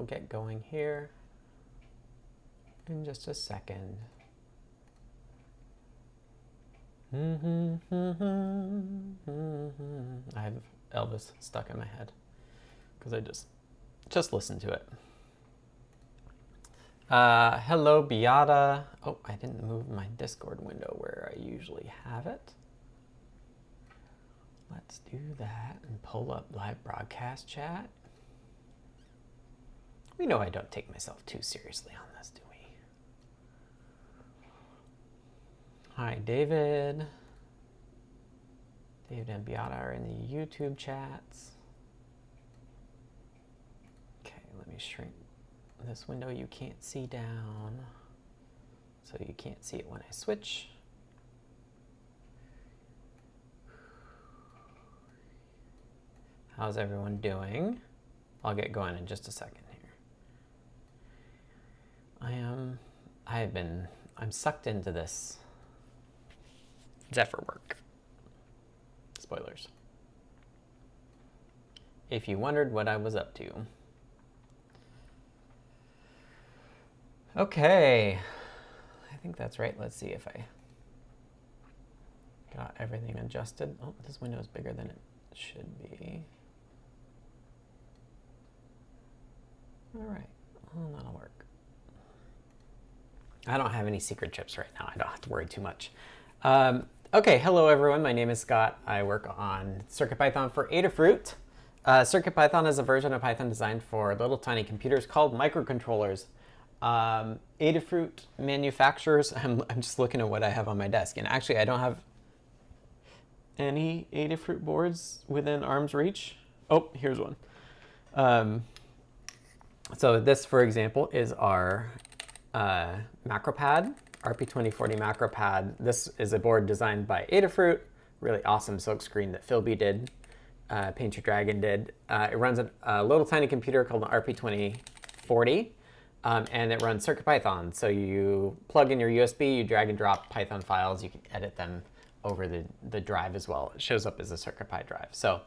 we'll get going here in just a second. I have Elvis stuck in my head because I just listened to it. Hello, Beata. Oh, I didn't move my Discord window where I usually have it. Let's do that and pull up live broadcast chat. We know I don't take myself too seriously on this, do we? Hi, David. David and Beata are in the YouTube chats. Okay, let me shrink this window you can't see down so you can't see it when I switch. How's everyone doing? I'll get going in just a second here. I'm sucked into this Zephyr work. Spoilers. If you wondered what I was up to. Okay, I think that's right. Let's see if I got everything adjusted. Oh, this window is bigger than it should be. All right, well, that'll work. I don't have any secret chips right now. I don't have to worry too much. Okay, hello everyone. My name is Scott. I work on CircuitPython for Adafruit. CircuitPython is a version of Python designed for little tiny computers called microcontrollers. Adafruit manufacturers, I'm just looking at what I have on my desk, and actually I don't have any Adafruit boards within arm's reach. Oh, here's one. So this, for example, is our macropad, RP2040 macropad. This is a board designed by Adafruit, really awesome silkscreen that Philby did, Paint Your Dragon did. It runs a little tiny computer called an RP2040, and it runs CircuitPython. So you plug in your USB, you drag and drop Python files, you can edit them over the drive as well. It shows up as a CircuitPy drive. So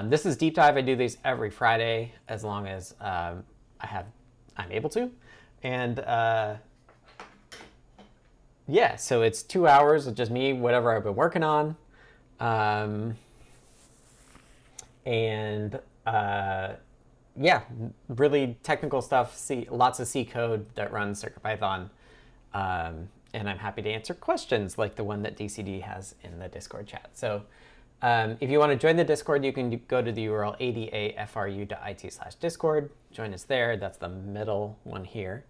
this is Deep Dive. I do these every Friday as long as I'm able to. And yeah, so it's 2 hours of just me, whatever I've been working on. Yeah, really technical stuff, lots of C code that runs CircuitPython. And I'm happy to answer questions like the one that DCD has in the Discord chat. So if you want to join the Discord, you can go to the URL adafru.it/discord. Join us there. That's the middle one here.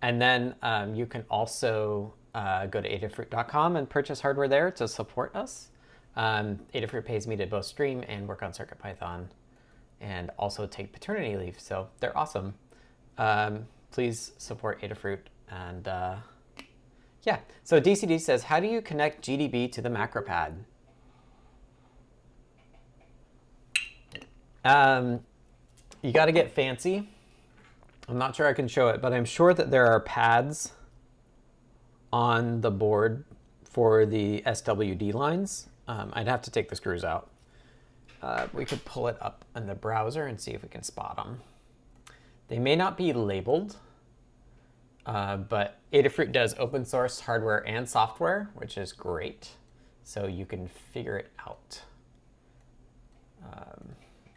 And then you can also go to adafruit.com and purchase hardware there to support us. Adafruit pays me to both stream and work on CircuitPython and also take paternity leave. So they're awesome. Please support Adafruit. And yeah, so DCD says, how do you connect GDB to the macropad? You got to get fancy. I'm not sure I can show it, but I'm sure that there are pads on the board for the SWD lines. I'd have to take the screws out. We could pull it up in the browser and see if we can spot them. They may not be labeled, but Adafruit does open source hardware and software, which is great. So you can figure it out.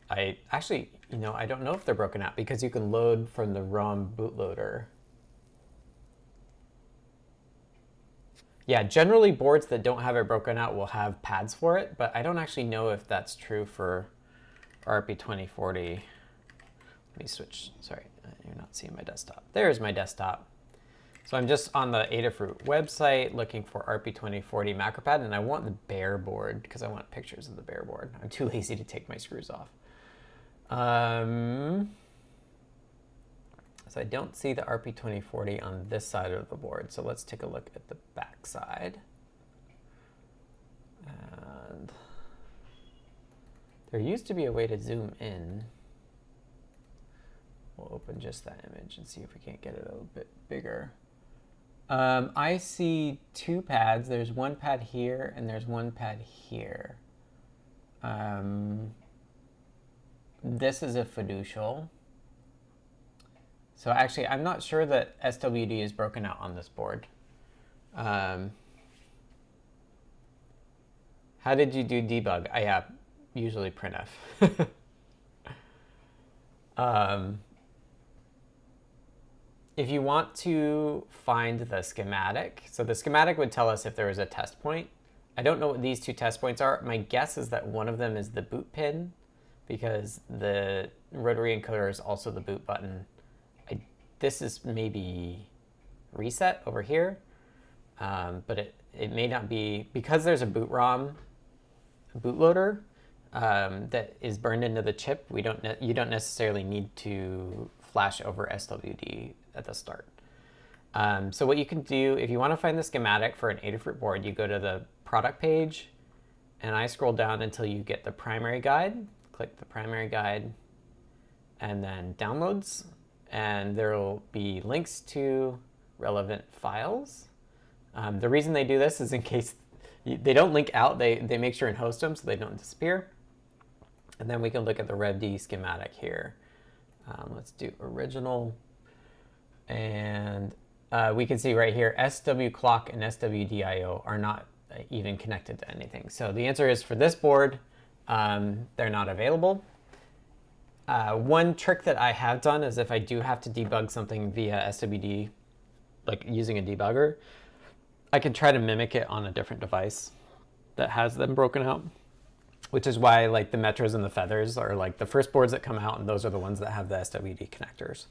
I actually, I don't know if they're broken out because you can load from the ROM bootloader. Yeah, generally boards that don't have it broken out will have pads for it, but I don't actually know if that's true for RP2040. Let me switch. Sorry, you're not seeing my desktop. There's my desktop. So I'm just on the Adafruit website looking for RP2040 macropad, and I want the bare board because I want pictures of the bare board. I'm too lazy to take my screws off. So I don't see the RP2040 on this side of the board. So let's take a look at the back side. And there used to be a way to zoom in. We'll open just that image and see if we can't get it a little bit bigger. I see two pads. There's one pad here and there's one pad here. This is a fiducial. So actually, I'm not sure that SWD is broken out on this board. How did you do debug? Yeah, usually printf. If you want to find the schematic, so the schematic would tell us if there was a test point. I don't know what these two test points are. My guess is that one of them is the boot pin, because the rotary encoder is also the boot button. This is maybe reset over here, but it may not be, because there's a boot ROM, a bootloader that is burned into the chip. You don't necessarily need to flash over SWD at the start. So what you can do, if you want to find the schematic for an Adafruit board, you go to the product page, and I scroll down until you get the primary guide. Click the primary guide, and then downloads, and there will be links to relevant files. The reason they do this is in case they don't link out, they make sure and host them so they don't disappear. And then we can look at the README schematic here. Let's do original, and we can see right here, SW clock and SWDIO are not even connected to anything. So the answer is, for this board, they're not available. One trick that I have done is, if I do have to debug something via SWD, like using a debugger, I can try to mimic it on a different device that has them broken out, which is why like the Metros and the Feathers are like the first boards that come out, and those are the ones that have the SWD connectors.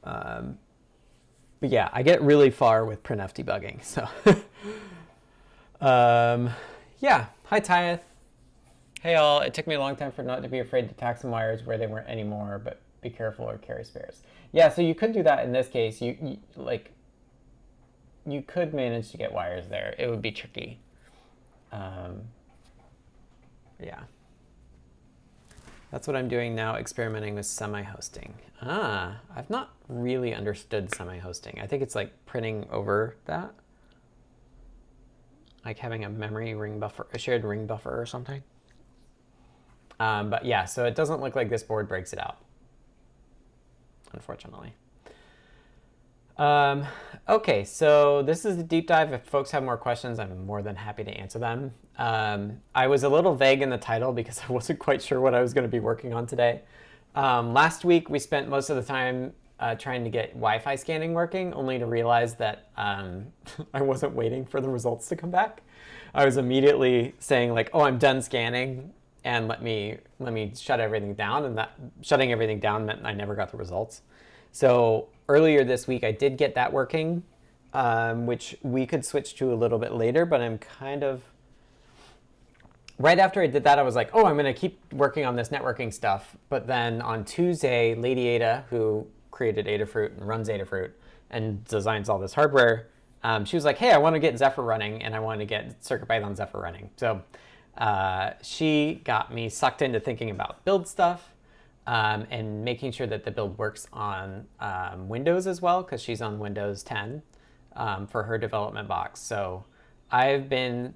But yeah, I get really far with printf debugging. So yeah, hi Tyeth. Hey all, it took me a long time for not to be afraid to tack some wires where they weren't anymore, but be careful or carry spares. Yeah, so you could do that in this case. You could manage to get wires there. It would be tricky. Yeah. That's what I'm doing now, experimenting with semi-hosting. I've not really understood semi-hosting. I think it's like printing over that. Like having a memory ring buffer, a shared ring buffer or something. But yeah, so it doesn't look like this board breaks it out, unfortunately. Okay, so this is the deep dive. If folks have more questions, I'm more than happy to answer them. I was a little vague in the title because I wasn't quite sure what I was going to be working on today. Last week, we spent most of the time trying to get Wi-Fi scanning working, only to realize that I wasn't waiting for the results to come back. I was immediately saying like, oh, I'm done scanning, and let me shut everything down, and that shutting everything down meant I never got the results. So earlier this week, I did get that working, which we could switch to a little bit later, but I'm kind of, right after I did that, I was like, oh, I'm going to keep working on this networking stuff. But then on Tuesday, Lady Ada, who created Adafruit and runs Adafruit and designs all this hardware, she was like, hey, I want to get Zephyr running, and I want to get CircuitPython Zephyr running. So she got me sucked into thinking about build stuff. And making sure that the build works on Windows as well, because she's on Windows 10 for her development box. So I've been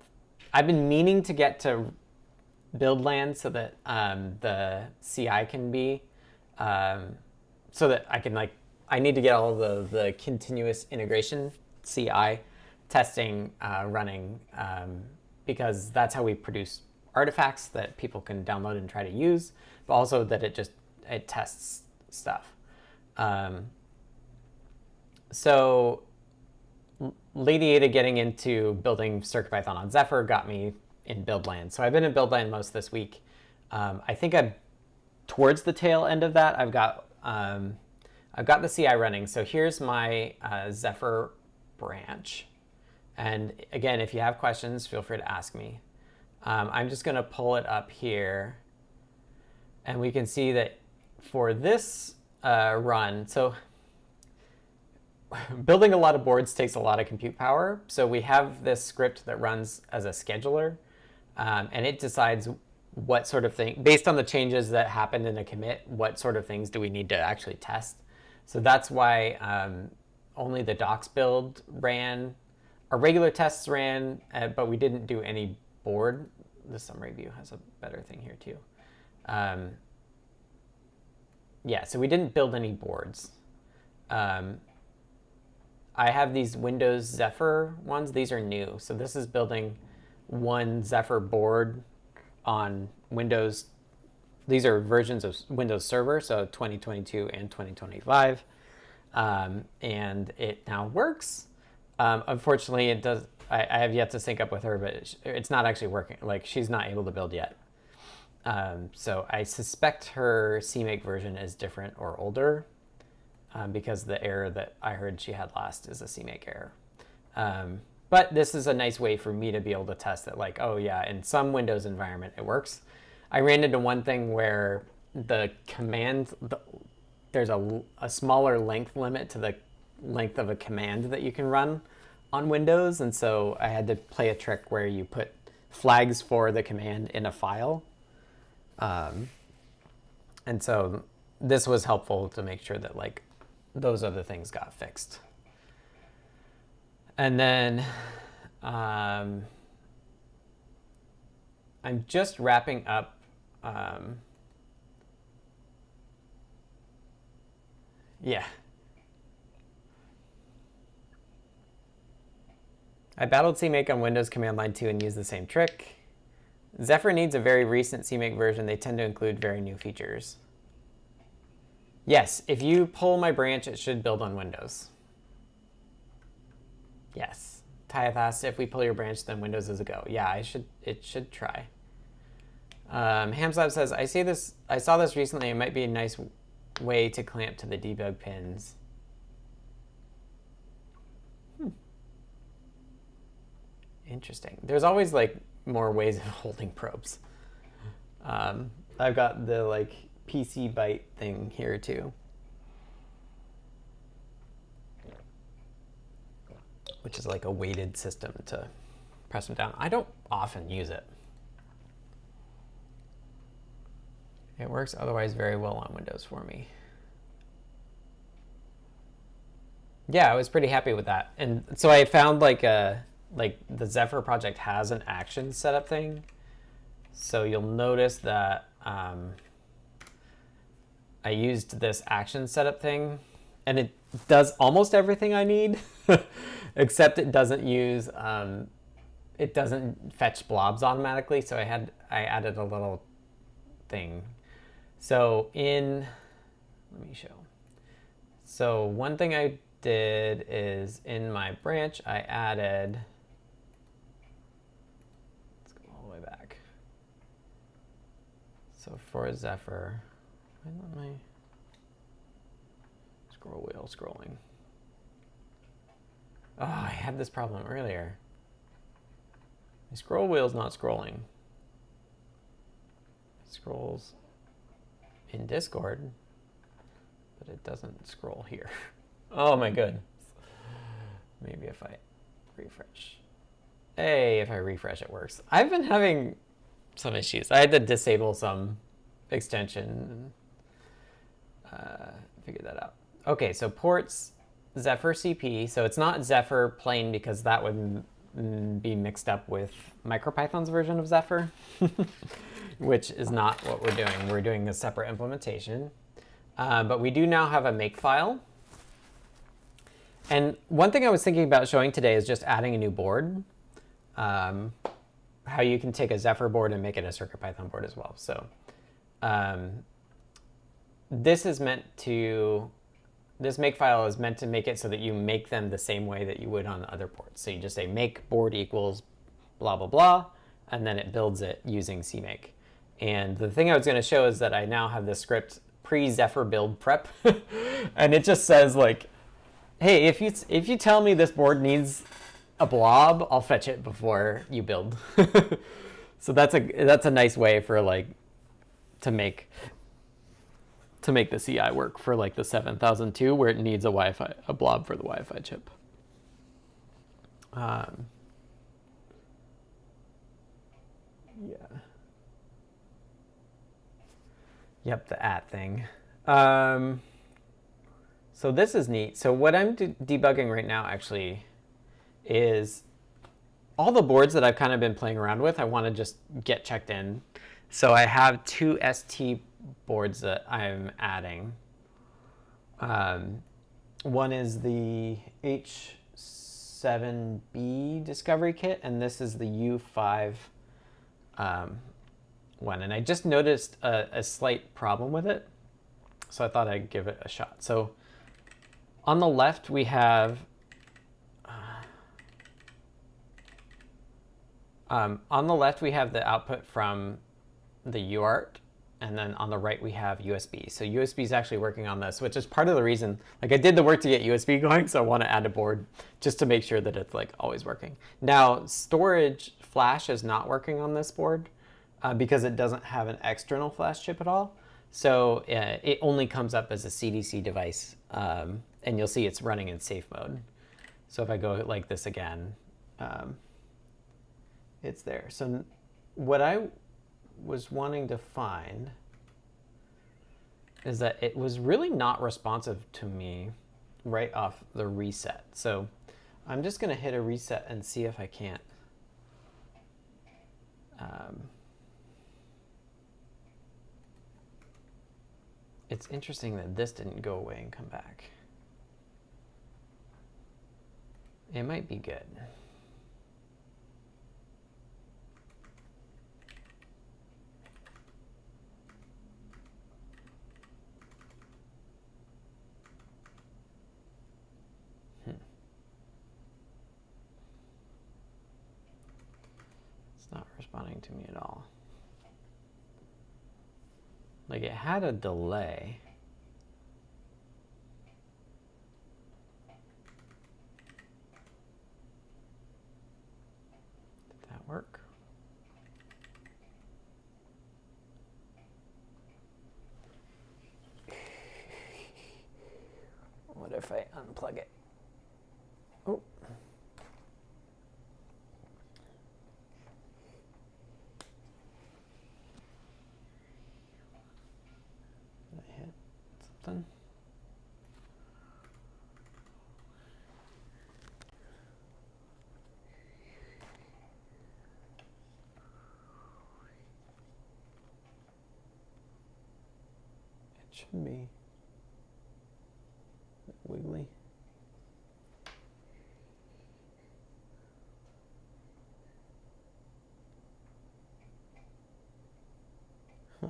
meaning to get to build land so that the CI can be, so that I can I need to get all the continuous integration CI testing running, because that's how we produce artifacts that people can download and try to use, but also that it tests stuff. So Lady Ada getting into building CircuitPython on Zephyr got me in build land. So I've been in build land most this week. I think I'm towards the tail end of that. I've got the CI running. So here's my Zephyr branch. And again, if you have questions, feel free to ask me. I'm just going to pull it up here, and we can see that for this run, so building a lot of boards takes a lot of compute power. So we have this script that runs as a scheduler, and it decides what sort of thing, based on the changes that happened in a commit, what sort of things do we need to actually test. So that's why only the docs build ran. Our regular tests ran, but we didn't do any board. The summary view has a better thing here too. Yeah, so we didn't build any boards. I have these Windows Zephyr ones. These are new. So this is building one Zephyr board on Windows. These are versions of Windows Server, so 2022 and 2025. And it now works. Unfortunately, it does. I have yet to sync up with her, but it's not actually working. Like, she's not able to build yet. So I suspect her CMake version is different or older, because the error that I heard she had last is a CMake error. But this is a nice way for me to be able to test that, like, oh yeah, in some Windows environment it works. I ran into one thing where the command, there's a smaller length limit to the length of a command that you can run on Windows, and so I had to play a trick where you put flags for the command in a file. And so this was helpful to make sure that, like, those other things got fixed. And then I'm just wrapping up yeah. I battled CMake on Windows Command Line 2 and used the same trick. Zephyr needs a very recent CMake version. They tend to include very new features. Yes, if you pull my branch, it should build on Windows. Yes. Tyeth asked if we pull your branch, then Windows is a go. Yeah, it should try. Hamslab says, I saw this recently. It might be a nice way to clamp to the debug pins. Interesting. There's always, like, more ways of holding probes. I've got the, like, PC byte thing here too, which is like a weighted system to press them down. I don't often use it. It works otherwise very well on Windows for me. Yeah, I was pretty happy with that. And so I found like the Zephyr project has an action setup thing. So you'll notice that I used this action setup thing, and it does almost everything I need, except it doesn't use, it doesn't fetch blobs automatically. So I added a little thing. So let me show. So one thing I did is in my branch, I added, let's go all the way back. So for Zephyr, why not my scroll wheel scrolling? Oh, I had this problem earlier. My scroll wheel's not scrolling. It scrolls in Discord, but it doesn't scroll here. Oh my goodness. Maybe if I refresh. Hey, if I refresh, it works. I've been having some issues. I had to disable some extension and figure that out. Okay, so ports zephyr-cp. So it's not Zephyr plain because that would be mixed up with MicroPython's version of Zephyr, which is not what we're doing. We're doing a separate implementation. But we do now have a makefile. And one thing I was thinking about showing today is just adding a new board. How you can take a Zephyr board and make it a CircuitPython board as well. So this makefile is meant to make it so that you make them the same way that you would on the other ports. So you just say make board equals blah, blah, blah, and then it builds it using CMake. And the thing I was going to show is that I now have this script pre-Zephyr build prep. And it just says, like, hey, if you tell me this board needs a blob, I'll fetch it before you build. So that's a nice way for, like, to make the CI work for, like, the 7002 where it needs a blob for the Wi-Fi chip. Yeah. Yep, the @ thing. So this is neat. So what I'm debugging right now actually is all the boards that I've kind of been playing around with, I want to just get checked in. So I have 2 ST boards that I'm adding. One is the H7B discovery kit, and this is the U5 one. And I just noticed a slight problem with it, so I thought I'd give it a shot. So on the left we have the output from the UART, and then on the right we have USB. So USB is actually working on this, which is part of the reason, like I did the work to get USB going, so I want to add a board just to make sure that it's like always working. Now storage flash is not working on this board because it doesn't have an external flash chip at all. So it only comes up as a CDC device, and you'll see it's running in safe mode. So if I go like this again, it's there. So what I was wanting to find is that it was really not responsive to me right off the reset. So I'm just going to hit a reset and see if I can't. It's interesting that this didn't go away and come back. It might be good. It's not responding to me at all. Like it had a delay. Did that work? What if I unplug it? Oh. Did I hit something? It should be wiggly. Huh.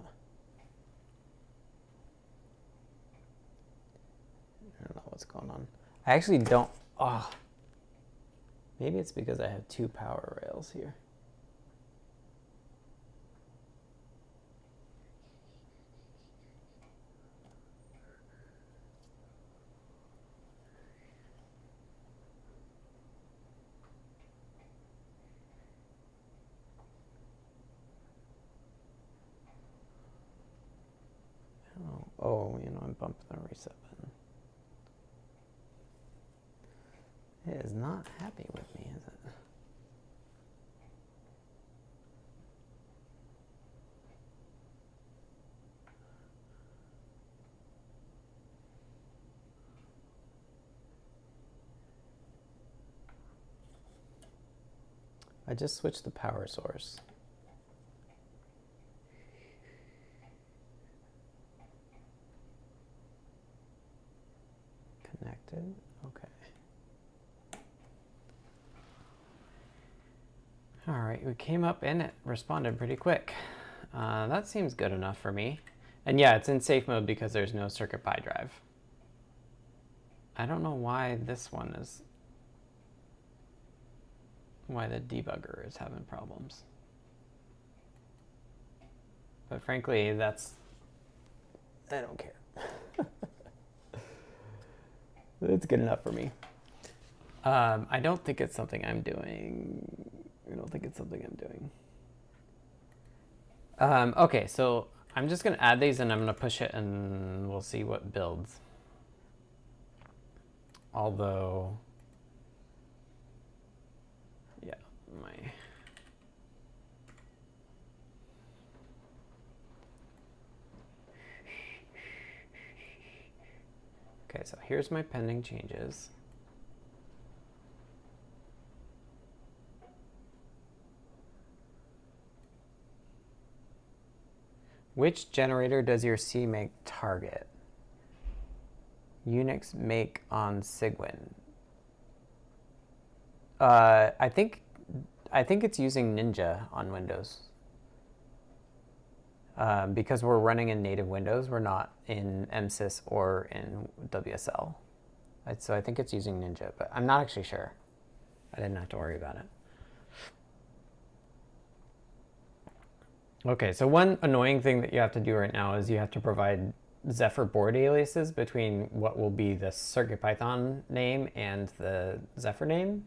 I don't know what's going on. I actually don't. Oh, maybe it's because I have two power rails here. Oh, you know, I'm bumping the reset button. It is not happy with me, is it? I just switched the power source. Connected, okay. All right, we came up and it responded pretty quick. That seems good enough for me. And yeah, it's in safe mode because there's no CircuitPy drive. I don't know why this one is, why the debugger is having problems. But frankly, that's, I don't care. It's good enough for me. I don't think it's something I'm doing. Okay, so I'm just going to add these and I'm going to push it and we'll see what builds. Although, yeah, okay, so here's my pending changes. Which generator does your CMake target? Unix make on Cygwin. I think it's using Ninja on Windows. Because we're running in native Windows, we're not in MSys or in WSL. So I think it's using Ninja, but I'm not actually sure. I didn't have to worry about it. Okay, so one annoying thing that you have to do right now is you have to provide Zephyr board aliases between what will be the CircuitPython name and the Zephyr name.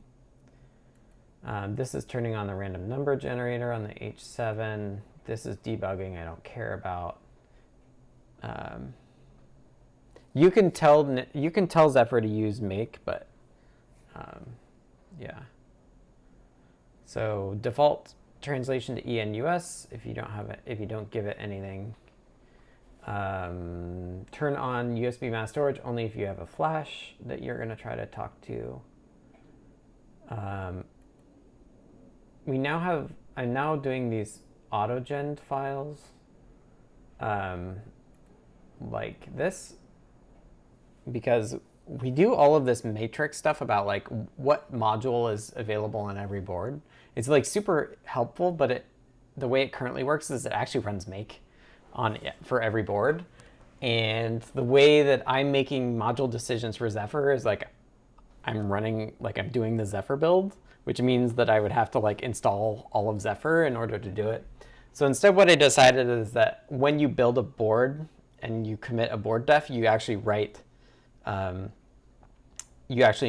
This is turning on the random number generator on the H7. This is debugging I don't care about. You can tell Zephyr to use make, but yeah. So default translation to ENUS if you don't have it, if you don't give it anything. Turn on USB mass storage only if you have a flash that you're going to try to talk to. I'm now doing these autogen files like this because we do all of this matrix stuff about like what module is available on every board. It's like super helpful, but the way it currently works is it actually runs make on it for every board. And the way that I'm making module decisions for Zephyr is like I'm doing the Zephyr build, which means that I would have to like install all of Zephyr in order to do it. So instead what I decided is that when you build a board and you commit a board def, you actually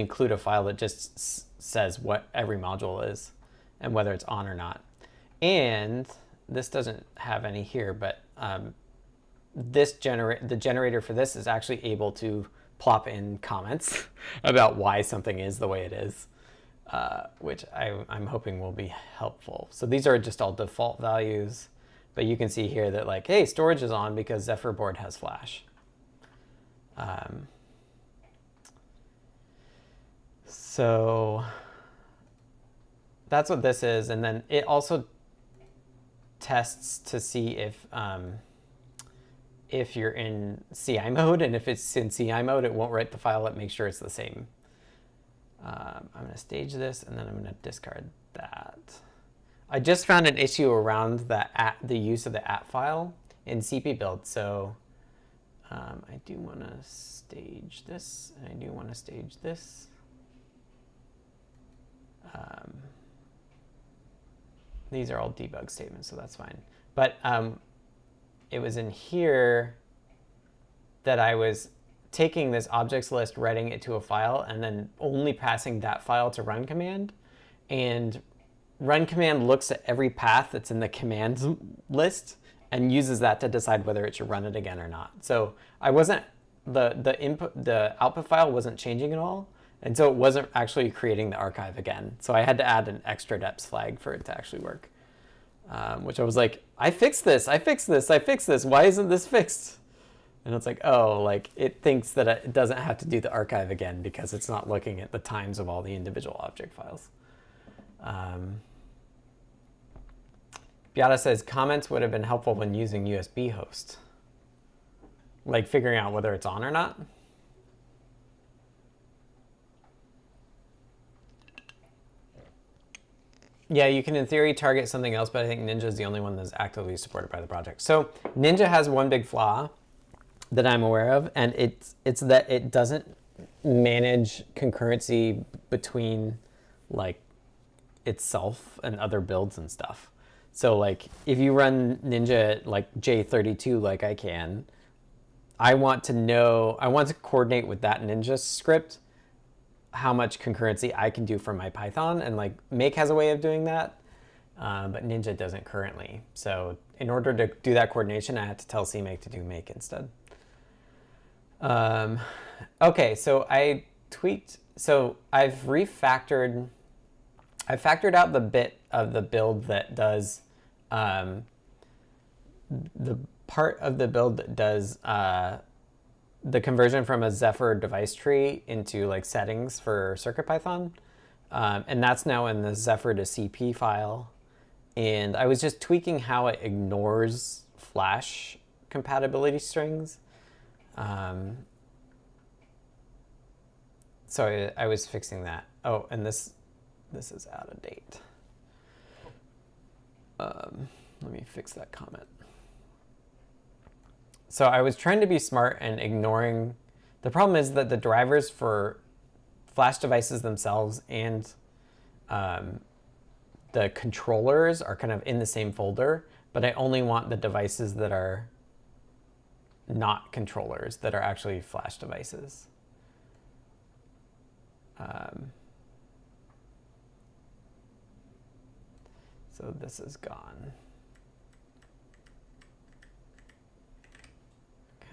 include a file that just says what every module is and whether it's on or not. And this doesn't have any here, but the generator for this is actually able to plop in comments about why something is the way it is. Which I'm hoping will be helpful. So these are just all default values, but you can see here that like, hey, storage is on because Zephyr board has flash. So that's what this is. And then it also tests to see if you're in CI mode, and if it's in CI mode, it won't write the file. It makes sure it's the same. I'm going to stage this, and then I'm going to discard that. I just found an issue around the use of the at file in CP build. So I do want to stage this, and I do want to stage this. These are all debug statements, so that's fine. But it was in here that I was taking this objects list, writing it to a file, and then only passing that file to run command. And run command looks at every path that's in the commands list and uses that to decide whether it should run it again or not. So I wasn't, the output file wasn't changing at all. And so it wasn't actually creating the archive again. So I had to add an extra deps flag for it to actually work. Which I was like, I fixed this. Why isn't this fixed? And it's like, oh, like it thinks that it doesn't have to do the archive again because it's not looking at the times of all the individual object files. Beata says comments would have been helpful when using USB host. Like figuring out whether it's on or not. Yeah, you can in theory target something else, but I think Ninja is the only one that's actively supported by the project. So Ninja has one big flaw that I'm aware of, and it's that it doesn't manage concurrency between like itself and other builds and stuff. So like if you run Ninja like J32 like I can, I want to coordinate with that Ninja script how much concurrency I can do for my Python, and like Make has a way of doing that, but Ninja doesn't currently. So in order to do that coordination, I had to tell CMake to do Make instead. Okay, so I tweaked, so I factored out the bit of the build that does, the part of the build that does the conversion from a Zephyr device tree into like settings for CircuitPython. And that's now in the Zephyr to CP file. And I was just tweaking how it ignores flash compatibility strings. So I was fixing that. Oh, and this is out of date. Let me fix that comment. So I was trying to be smart and ignoring. The problem is that the drivers for flash devices themselves and the controllers are kind of in the same folder, but I only want the devices that are not controllers, that are actually flash devices. So this is gone. Okay.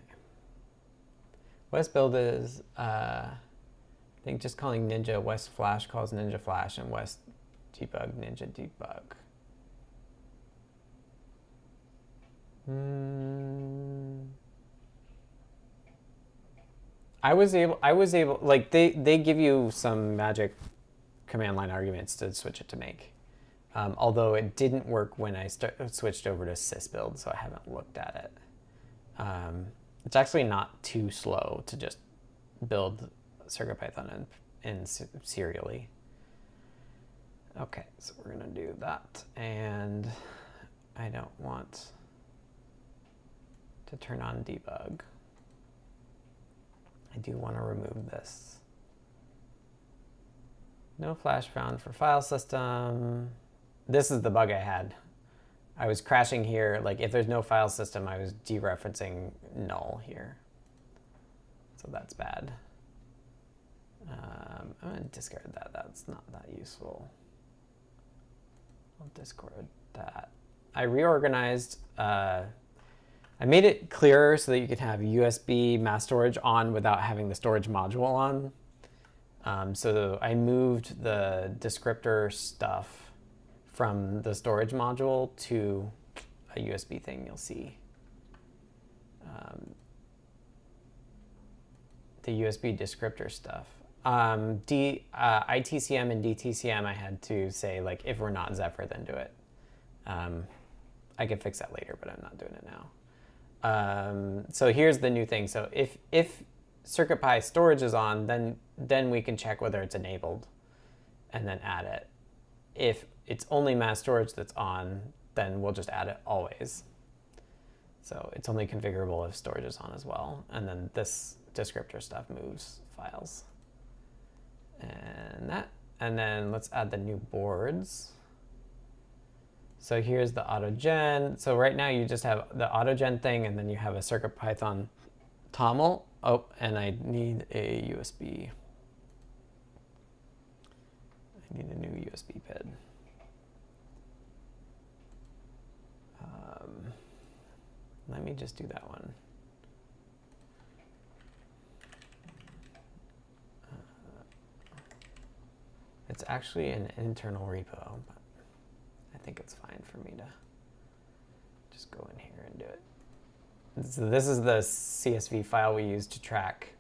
West build is, I think just calling Ninja West Flash calls Ninja Flash, and West debug Ninja debug. I was able, like they give you some magic command line arguments to switch it to make. Although it didn't work when I switched over to sysbuild, so I haven't looked at it. It's actually not too slow to just build CircuitPython in serially. Okay, so we're gonna do that, and I don't want to turn on debug. I do want to remove this. No flash found for file system. This is the bug I had. I was crashing here. Like if there's no file system, I was dereferencing null here. So that's bad. I'm gonna discard that. That's not that useful. I'll discard that. I reorganized. I made it clearer so that you could have USB mass storage on without having the storage module on. So I moved the descriptor stuff from the storage module to a USB thing you'll see. The USB descriptor stuff. ITCM and DTCM I had to say, like, if we're not Zephyr, then do it. I can fix that later, but I'm not doing it now. So here's the new thing. So if CircuitPy storage is on, then we can check whether it's enabled and then add it. If it's only mass storage that's on, then we'll just add it always. So it's only configurable if storage is on as well. And then this descriptor stuff moves files. And then let's add the new boards. So here's the autogen. So right now you just have the autogen thing, and then you have a CircuitPython TOML. Oh, and I need a USB. I need a new USB PID. Let me just do that one. It's actually an internal repo, but I think it's fine for me to just go in here and do it. So this is the CSV file we use to track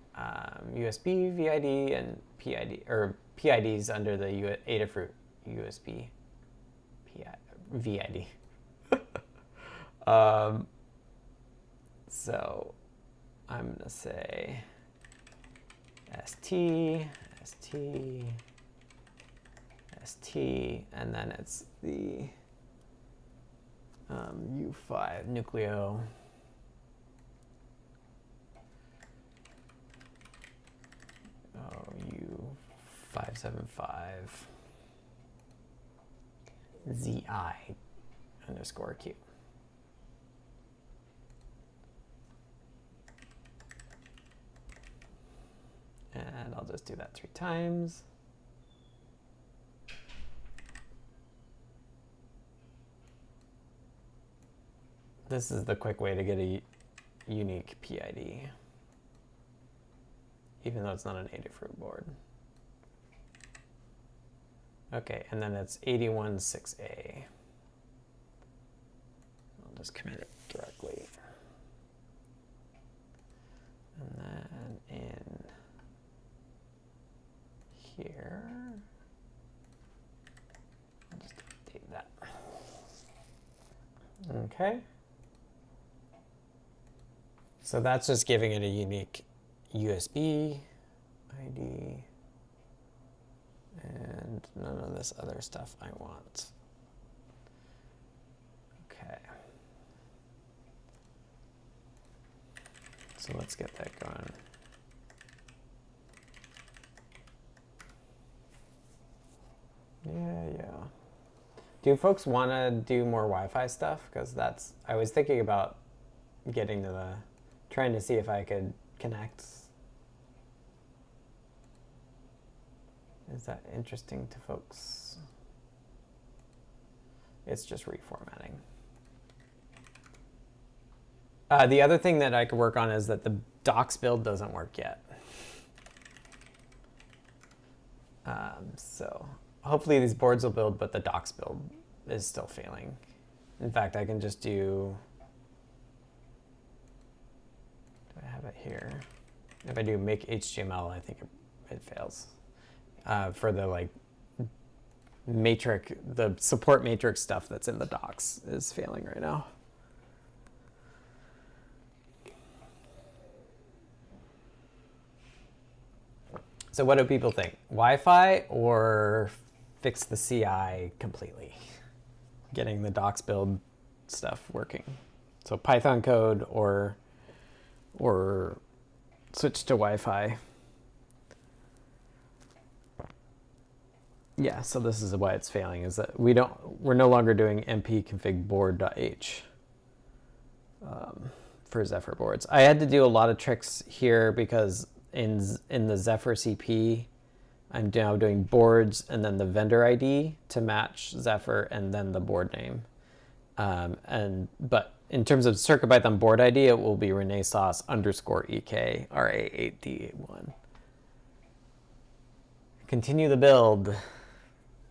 USB, VID, and PID, or PIDs under the Adafruit USB VID. So I'm going to say ST, and then it's the U5 Nucleo. U575 ZI_Q. And I'll just do that 3 times. This is the quick way to get a unique PID, even though it's not an Adafruit board. Okay, and then it's 816A. I'll just commit it directly. And then in here, I'll just update that. Okay. So that's just giving it a unique USB ID. And none of this other stuff I want. Okay. So let's get that going. Yeah. Do folks want to do more Wi-Fi stuff? Because I was thinking about getting to trying to see if I could connect. Is that interesting to folks? It's just reformatting. The other thing that I could work on is that the docs build doesn't work yet. So hopefully these boards will build, but the docs build is still failing. In fact, I can just do I have it here? If I do make HTML, I think it fails. For the matrix, the support matrix stuff that's in the docs is failing right now. So what do people think? Wi-Fi or fix the CI completely? Getting the docs build stuff working. So Python code or switch to Wi-Fi. Yeah, so this is why it's failing, is that we're no longer doing mpconfig board.h for Zephyr boards. I had to do a lot of tricks here because in the zephyr-cp, I'm now doing boards and then the vendor ID to match Zephyr and then the board name. But in terms of CircuitPython board ID, it will be Renaissance _EK RA8D1. Continue the build.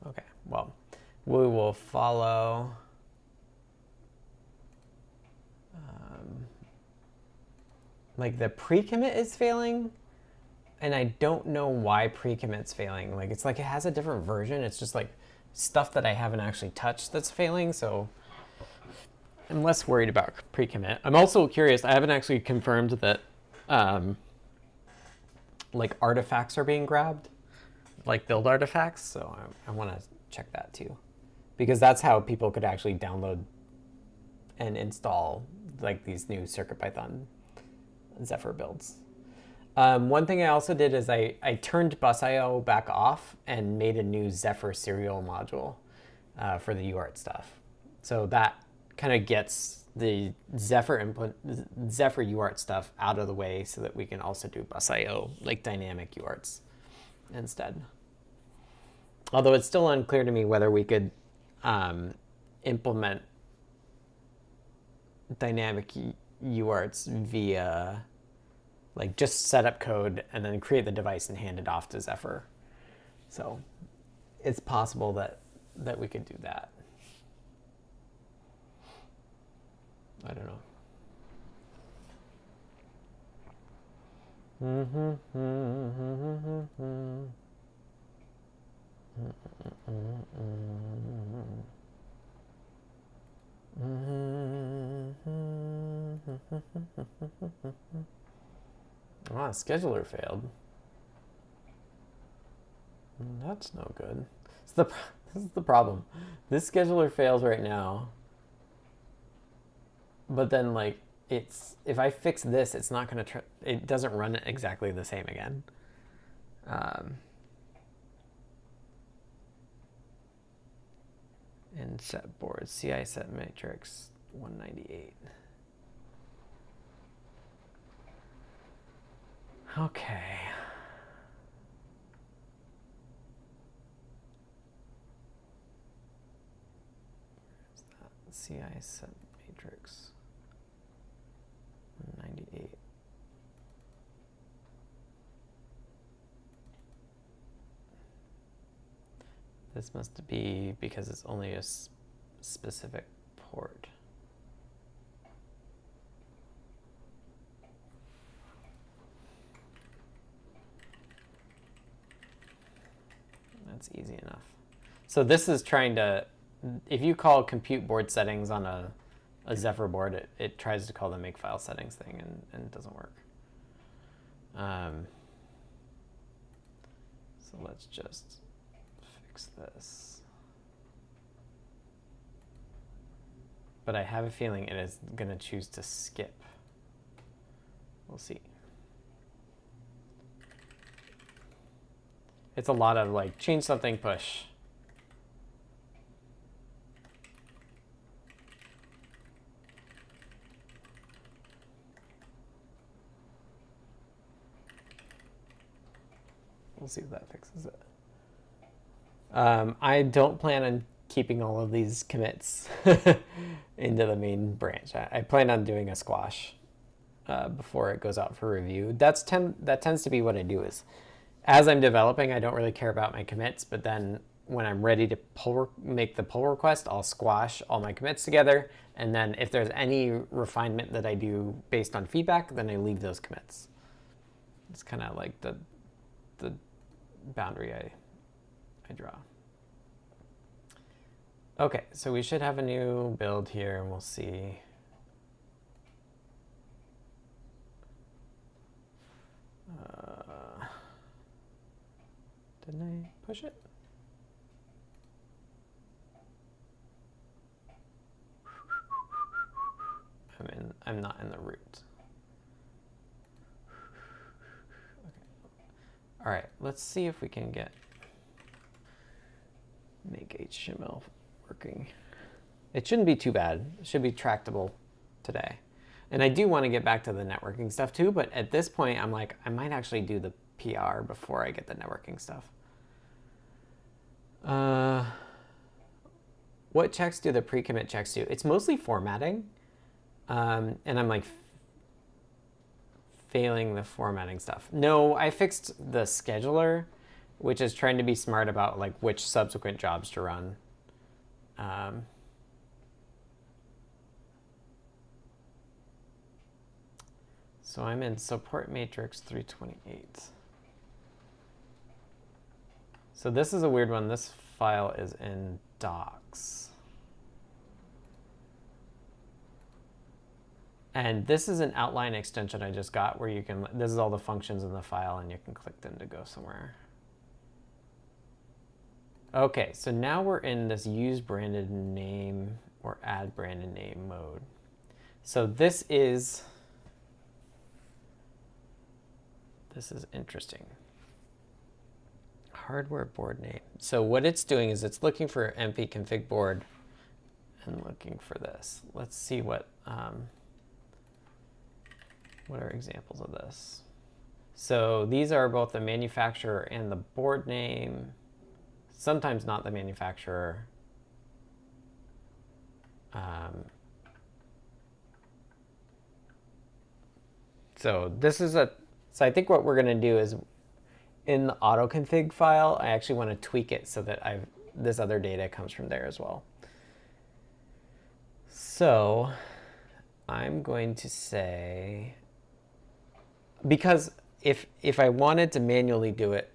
Okay, well, we will follow. The pre-commit is failing, and I don't know why pre-commit's failing. It's like it has a different version. It's just stuff that I haven't actually touched that's failing, so I'm less worried about pre-commit. I'm also curious, I haven't actually confirmed that artifacts are being grabbed, build artifacts, so I want to check that too. Because that's how people could actually download and install these new CircuitPython Zephyr builds. One thing I also did is I turned bus.io back off and made a new Zephyr serial module for the UART stuff. So that kind of gets the Zephyr UART stuff out of the way so that we can also do bus.io, dynamic UARTs instead. Although it's still unclear to me whether we could implement dynamic UARTs via just set up code and then create the device and hand it off to Zephyr. So it's possible that we could do that. I don't know. Ah, scheduler failed. That's no good. This is the problem. This scheduler fails right now. But then if I fix this, it's not going to it doesn't run it exactly the same again. And set board, CI set matrix 198. Okay. Where's that? CI set matrix 198. This must be because it's only a specific port. That's easy enough. So this is trying to, if you call compute board settings on a Zephyr board, it tries to call the makefile settings thing and it doesn't work. So let's just fix this. But I have a feeling it is going to choose to skip. We'll see. It's a lot of like change something, push. We'll see if that fixes it. I don't plan on keeping all of these commits into the main branch. I plan on doing a squash before it goes out for review. That tends to be what I do is, as I'm developing, I don't really care about my commits, but then when I'm ready to make the pull request, I'll squash all my commits together. And then if there's any refinement that I do based on feedback, then I leave those commits. It's kind of like the boundary I draw. Okay, so we should have a new build here, and we'll see. Didn't I push it? I'm not in the root. All right, let's see if we can make HTML working. It shouldn't be too bad. It should be tractable today. And I do want to get back to the networking stuff too, but at this point, I'm like, I might actually do the PR before I get the networking stuff. What checks do the pre-commit checks do? It's mostly formatting. And I'm like failing the formatting stuff. No, I fixed the scheduler, which is trying to be smart about like which subsequent jobs to run. So I'm in support matrix 328. So this is a weird one. This file is in docs. And this is an outline extension I just got where you can, this is all the functions in the file and you can click them to go somewhere. Okay, so now we're in this use branded name or add branded name mode. So this is interesting. Hardware board name. So what it's doing is it's looking for mp-config board and looking for this. Let's see what are examples of this. So these are both the manufacturer and the board name. Sometimes not the manufacturer. So I think what we're going to do is in the autoconfig file, I actually want to tweak it so that this other data comes from there as well. So I'm going to say, because if I wanted to manually do it,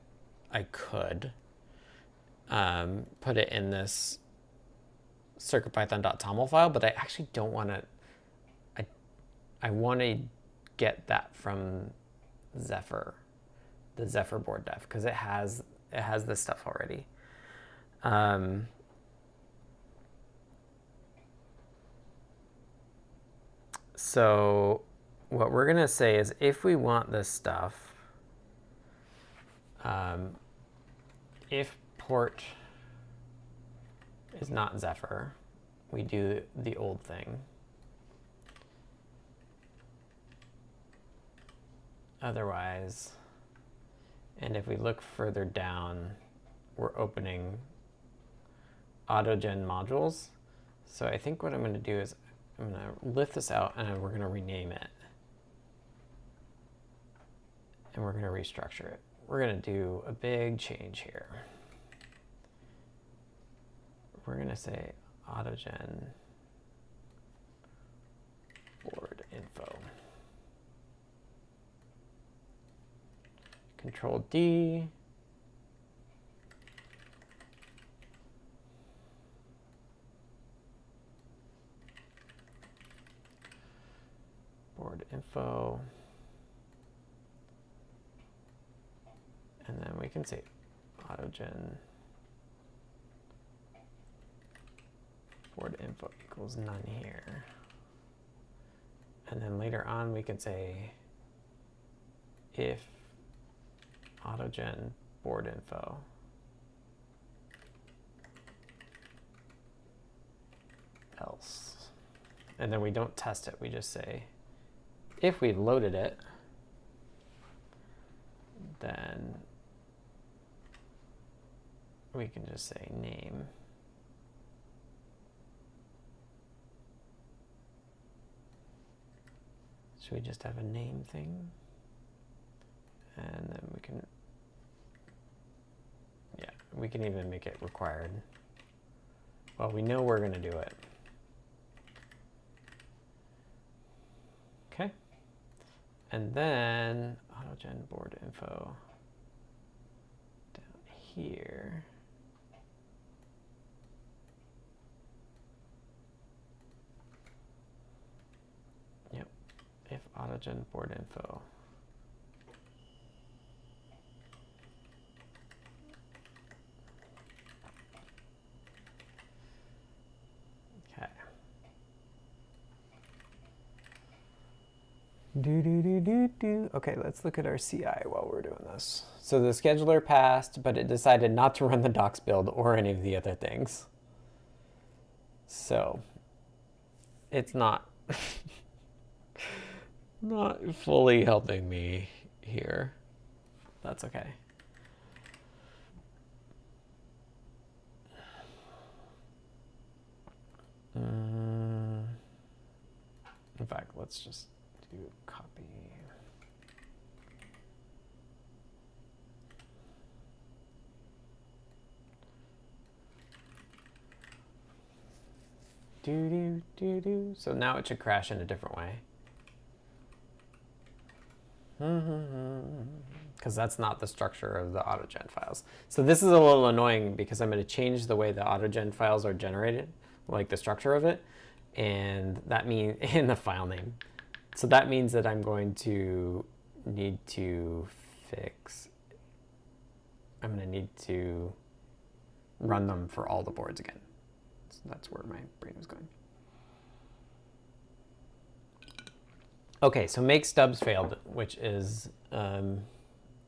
I could put it in this circuitpython.toml file, but I actually don't want to. I want to get that from Zephyr, the Zephyr board dev, because it has this stuff already. So what we're going to say is if we want this stuff, if port is not Zephyr, we do the old thing. Otherwise, and if we look further down, we're opening autogen modules. So I think what I'm going to do is I'm going to lift this out and we're going to rename it. And we're going to restructure it. We're going to do a big change here. We're going to say autogen board info. Control D. Board info. And then we can say autogen board info equals none here. And then later on we can say if autogen board info else. And then we don't test it, we just say if we've loaded it, then we can just say name. Should we just have a name thing? And then we can, yeah, we can even make it required. Well, we know we're going to do it. Okay. And then autogen board info down here. Yep. If autogen board info Okay, let's look at our CI while we're doing this. So the scheduler passed, but it decided not to run the docs build or any of the other things. So it's not not fully helping me here. That's okay. In fact, let's just do copy. So now it should crash in a different way. Because that's not the structure of the autogen files. So this is a little annoying because I'm going to change the way the autogen files are generated, like the structure of it, and that means in the file name. So that means that I'm going to need to fix, I'm going to need to run them for all the boards again. So that's where my brain was going. Okay, so make stubs failed, which is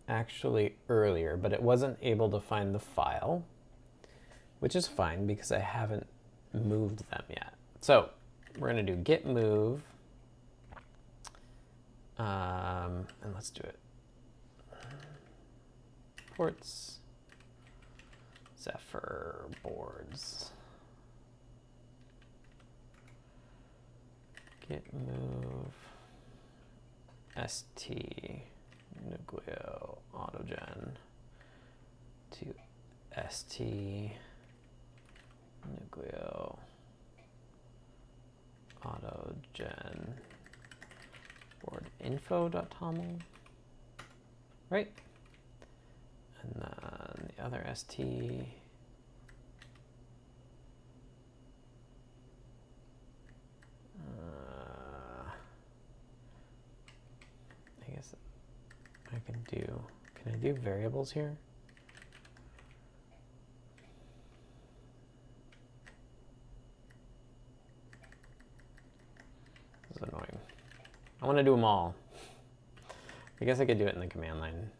actually earlier, but it wasn't able to find the file, which is fine because I haven't moved them yet. So we're going to do git move, and let's do it. Ports, Zephyr boards. Git move st nucleo autogen to st nucleo autogen board info.toml, right? And then the other st I guess I can I do variables here? This is annoying. I want to do them all. I guess I could do it in the command line.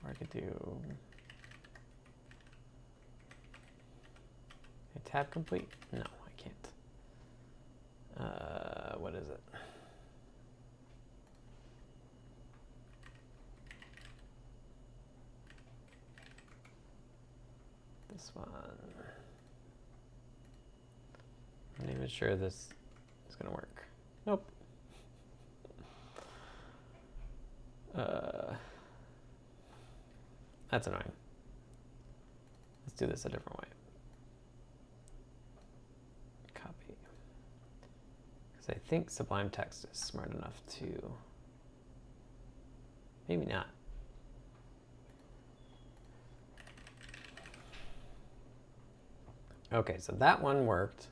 Or I could do a tab complete? No, I can't. What is it? This one. I'm not even sure this is going to work. Nope. That's annoying. Let's do this a different way. Copy. Because I think Sublime Text is smart enough to... Maybe not. Okay, so that one worked.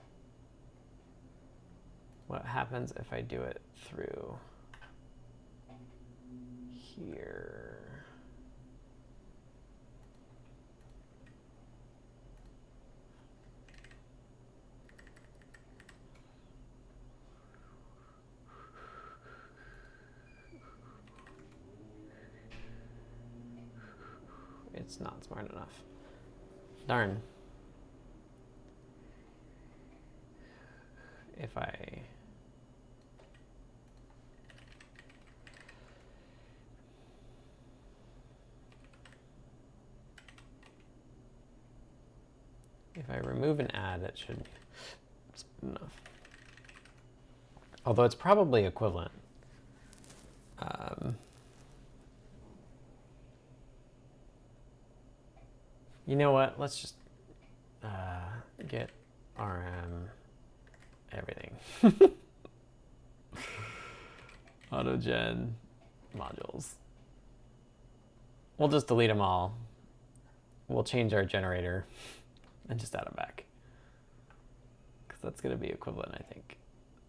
What happens if I do it through here? it's not smart enough. Darn. If I remove an add, it should be enough. Although it's probably equivalent. You know what? Let's just get RM everything. Autogen modules. We'll just delete them all. We'll change our generator and just add them back, because that's going to be equivalent, I think.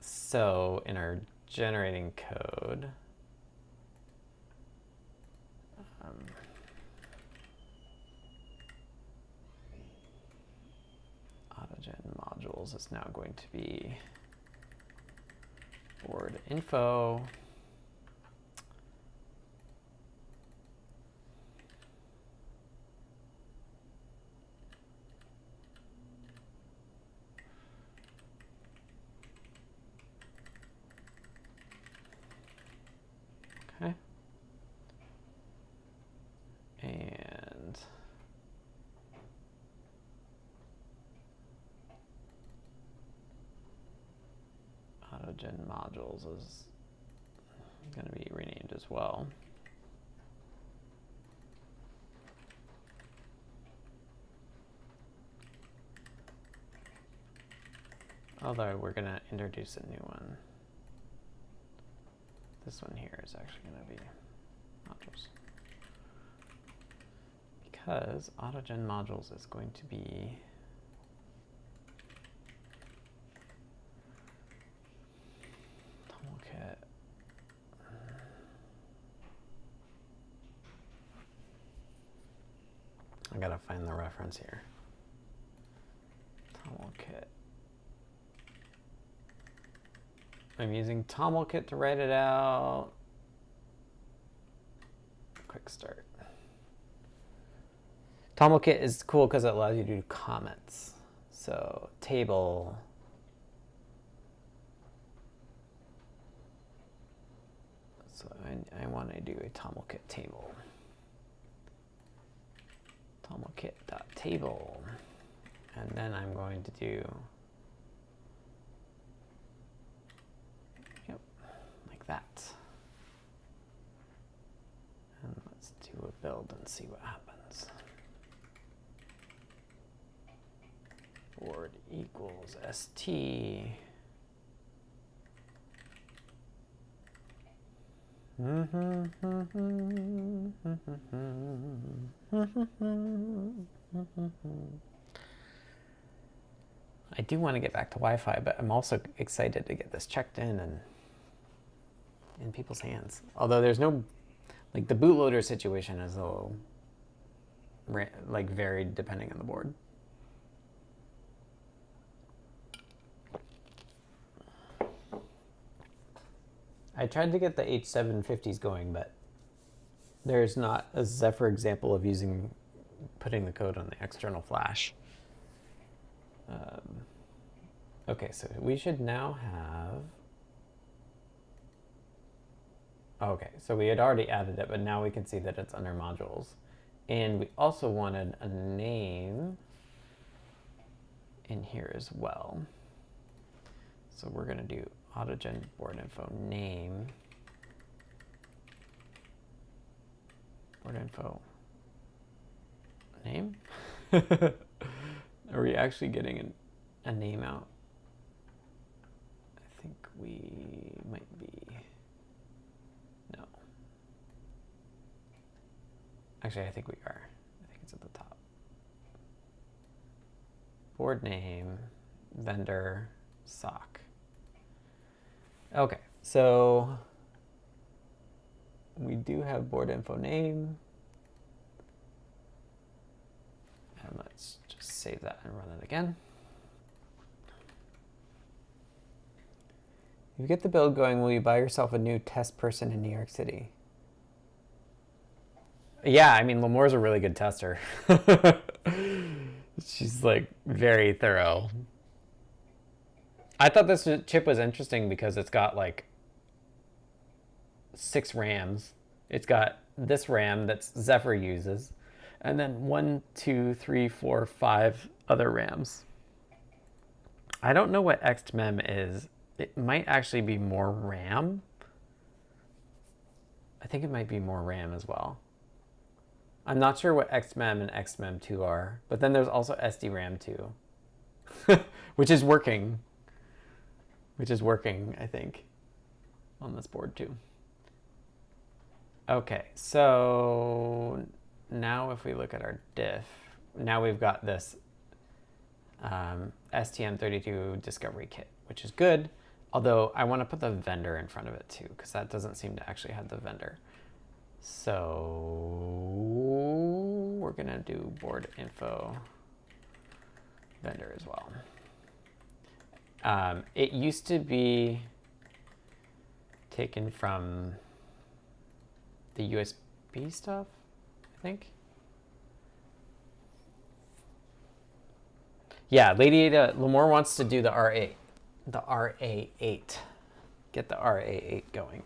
So in our generating code, autogen modules is now going to be board info okay, and autogen modules is going to be renamed as well. Although we're going to introduce a new one. This one here is actually going to be modules, because autogen modules is going to be TOML Kit. I gotta find the reference here. TOML Kit. I'm using TOML Kit to write it out. Quick start. TOML Kit is cool because it allows you to do comments. So table. So I want to do a TOML Kit table. TOML Kit.table. And then I'm going to do that. And let's do a build and see what happens. Board equals st. I do want to get back to Wi-Fi, but I'm also excited to get this checked in and in people's hands. Although there's no, like, the bootloader situation is a little like varied depending on the board. I tried to get the H750s going, but there's not a Zephyr example of putting the code on the external flash. Okay, so we should now have. Okay, so we had already added it, but now we can see that it's under modules. And we also wanted a name in here as well. So we're going to do autogen board info name. Board info name? Are we actually getting a name out? I think we might be. No. Actually, I think we are. I think it's at the top. Board name, vendor, sock. Okay, so we do have board info name. And let's just save that and run it again. If you get the build going, will you buy yourself a new test person in New York City? Yeah, I mean, Lemore's a really good tester. She's like very thorough. I thought this chip was interesting because it's got like 6 RAMs. It's got this RAM that Zephyr uses, and then 1, 2, 3, 4, 5 other RAMs. I don't know what XMEM is. It might actually be more RAM. I think it might be more RAM as well. I'm not sure what XMEM and XMEM2 are, but then there's also SDRAM2, which is working. Which is working, I think, on this board too. Okay, so now if we look at our diff, now we've got this STM32 discovery kit, which is good. Although I want to put the vendor in front of it too, because that doesn't seem to actually have the vendor. So we're gonna do board info vendor as well. It used to be taken from the USB stuff, I think. Yeah, Lady Ada Lemore wants to do the RA8. The RA8. Get the RA8 going.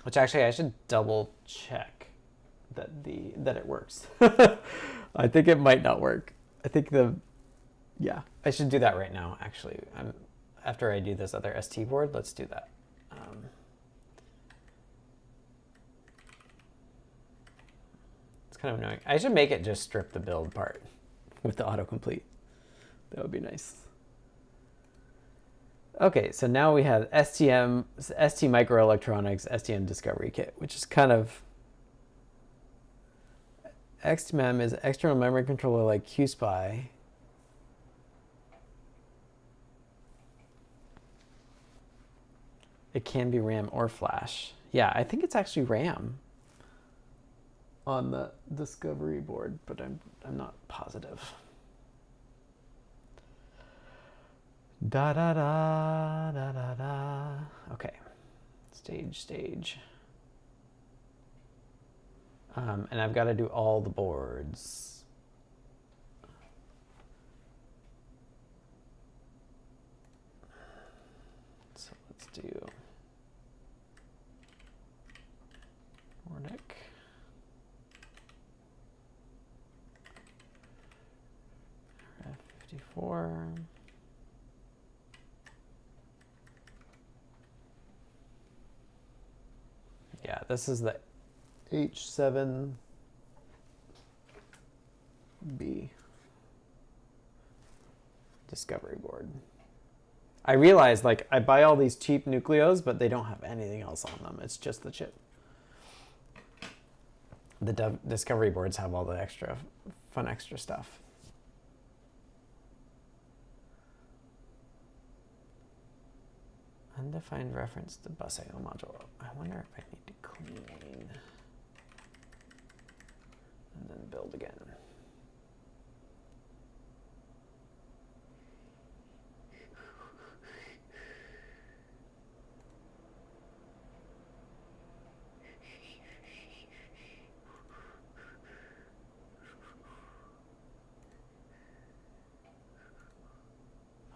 Which actually I should double check that it works. I think it might not work. I think yeah, I should do that right now, actually. After I do this other ST board, let's do that. It's kind of annoying. I should make it just strip the build part with the autocomplete. That would be nice. Okay, so now we have ST Microelectronics STM Discovery Kit, which is kind of... XMEM is external memory controller like QSPI. It can be RAM or flash. Yeah, I think it's actually RAM on the discovery board, but I'm not positive. Da da da da da da. Okay, stage. And I've got to do all the boards. So let's do nordic. F54. Yeah, this is the H7B. Discovery board. I realized, like, I buy all these cheap Nucleos, but they don't have anything else on them. It's just the chip. The discovery boards have all the fun extra stuff. Undefined reference to bus I/O module. I wonder if I need to clean and then build again.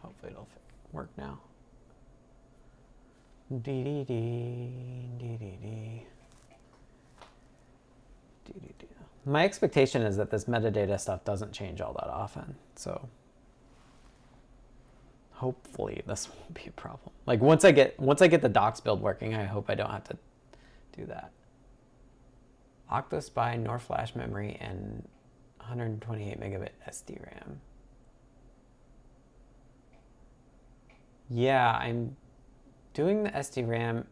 Hopefully it'll work now. My expectation is that this metadata stuff doesn't change all that often, so hopefully this won't be a problem. Like once I get the docs build working, I hope I don't have to do that. OctaSPI, NOR flash memory, and 128 megabit SDRAM. Yeah, I'm doing the SDRAM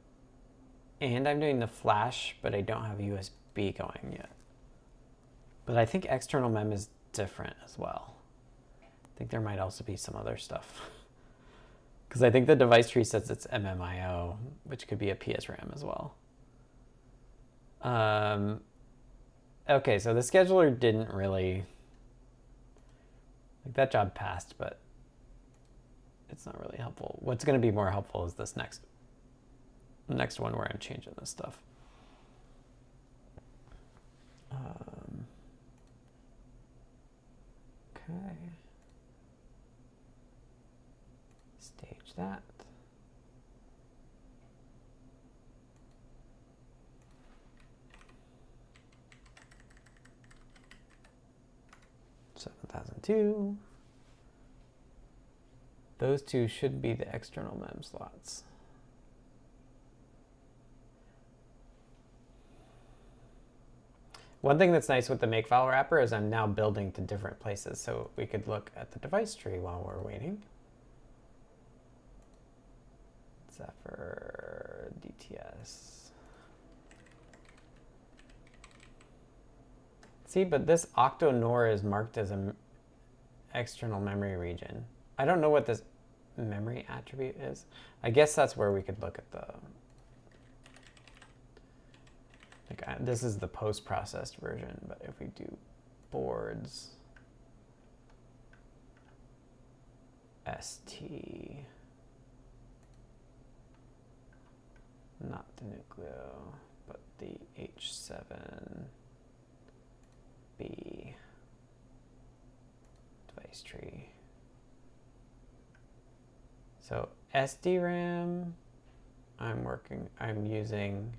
and I'm doing the flash, but I don't have USB going yet. But I think external mem is different as well. I think there might also be some other stuff. Because I think the device tree says it's MMIO, which could be a PSRAM as well. Okay, so the scheduler didn't really... Like that job passed, but it's not really helpful. What's going to be more helpful is this next one where I'm changing this stuff. Okay. Stage that. $7,002. Those two should be the external mem slots. One thing that's nice with the makefile wrapper is I'm now building to different places. So we could look at the device tree while we're waiting. Zephyr DTS. See, but this octo-nor is marked as an external memory region. I don't know what this memory attribute is. I guess that's where we could look at the, like, this is the post-processed version, but if we do boards, ST, not the nucleo, but the H7B device tree. So SDRAM, I'm using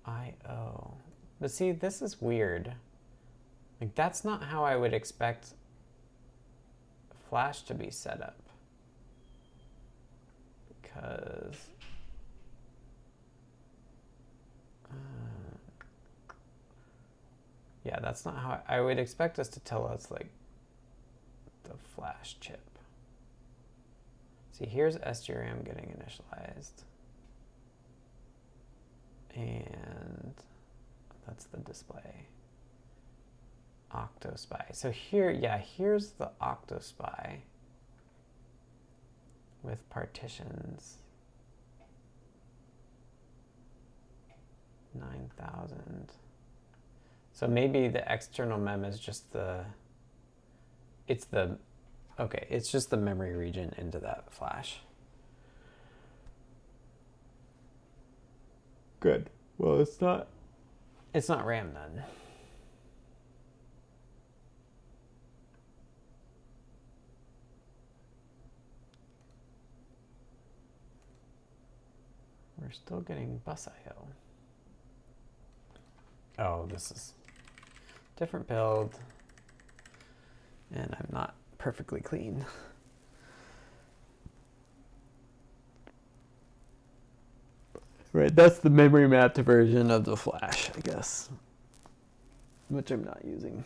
IO. But see, this is weird. Like, that's not how I would expect Flash to be set up. Because yeah, that's not how I would expect us to tell us, like, the flash chip. See, here's SDRAM getting initialized. And that's the display. OctoSpy. So here, yeah, here's the OctoSpy with partitions. 9,000. So maybe the external mem is just the, okay, it's just the memory region into that flash. Good. Well, it's not RAM then. We're still getting bus IO. Oh, this is different build, and I'm not perfectly clean. Right, that's the memory mapped version of the flash, I guess, which I'm not using.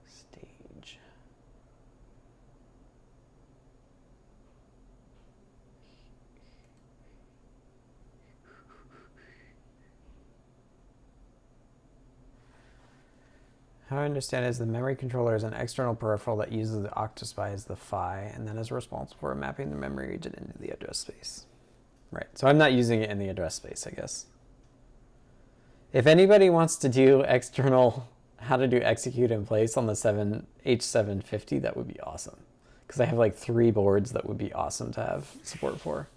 Stage. How I understand is the memory controller is an external peripheral that uses the OctoSpy as the PHY and then is responsible for mapping the memory region into the address space. Right, so I'm not using it in the address space, I guess. If anybody wants to do external, how to do execute in place on the H750, that would be awesome. Because I have like 3 boards that would be awesome to have support for.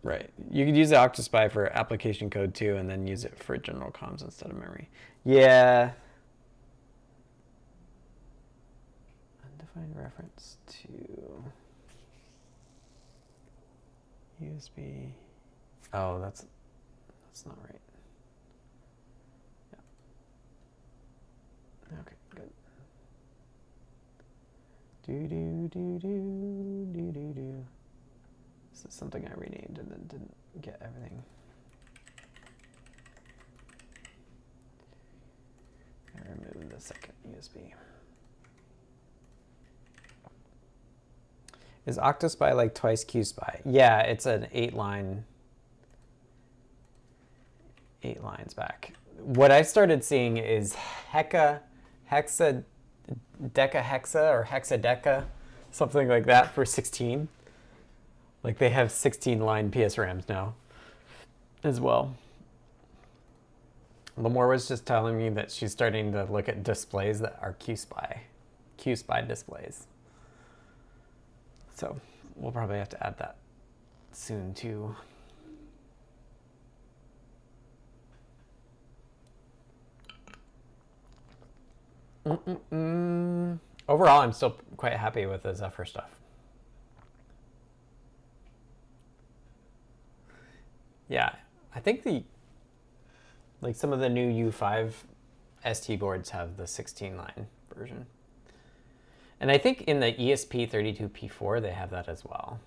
Right. You could use the OctoSpy for application code too, and then use it for general comms instead of memory. Yeah. Undefined reference to USB. Oh, that's not right. Yeah. Okay, good. Do. This is something I renamed and then didn't get everything. I removed the second USB. Is OctoSpy like twice QSpy? Yeah, it's an 8 lines back. What I started seeing is hexadeca or hexadeca, something like that for 16. Like they have 16 line PSRAMs now as well. Lamore was just telling me that she's starting to look at displays that are QSpy displays. So we'll probably have to add that soon too. Overall, I'm still quite happy with the Zephyr stuff. Yeah, I think some of the new U5 ST boards have the 16-line version. And I think in the ESP32P4, they have that as well.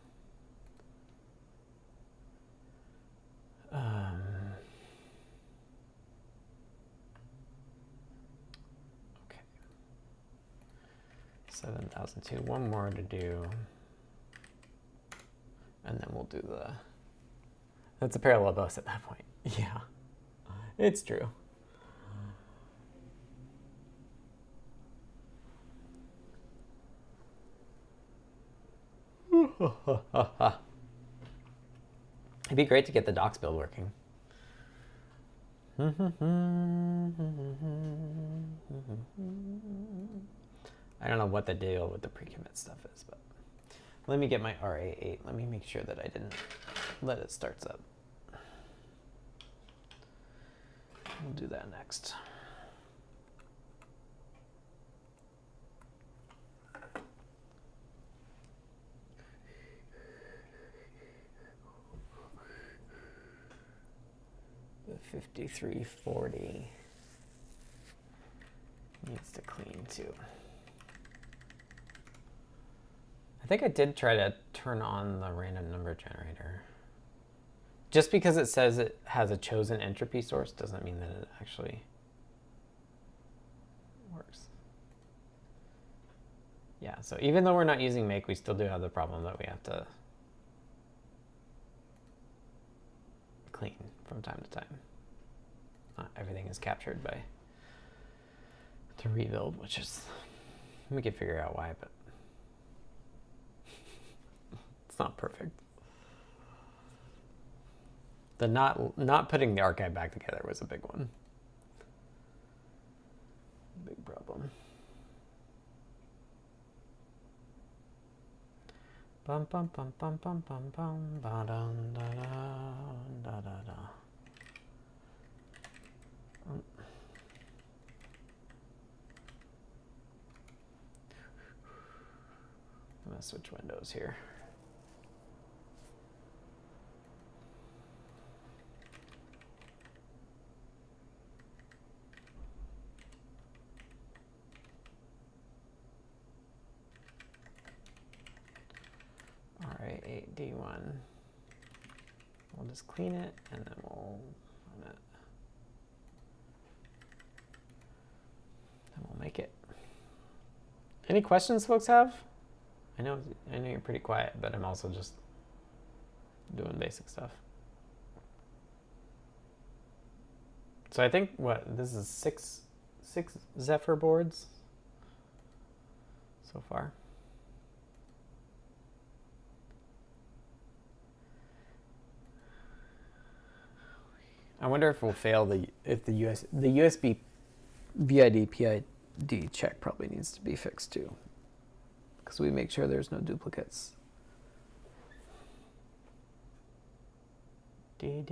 Okay. 7002, one more to do. And then we'll do the... That's a parallel bus at that point. Yeah, it's true. It'd be great to get the docs build working. I don't know what the deal with the pre-commit stuff is, but let me get my RA8. Let me make sure that I didn't let it start up. We'll do that next. The 5340 needs to clean too. I think I did try to turn on the random number generator. Just because it says it has a chosen entropy source doesn't mean that it actually works. Yeah, so even though we're not using make, we still do have the problem that we have to clean from time to time. Not everything is captured by to rebuild, which is, we can figure out why, but it's not perfect. The not putting the archive back together was a big one. Big problem. Bum bum bum bum bum bum bum ba dum da da da da da. I'm gonna switch windows here. RA8D1. We'll just clean it and then we'll run it. And we'll make it. Any questions folks have? I know you're pretty quiet, but I'm also just doing basic stuff. So I think this is six Zephyr boards so far. I wonder if we'll fail the USB VID PID check probably needs to be fixed too, because we make sure there's no duplicates. I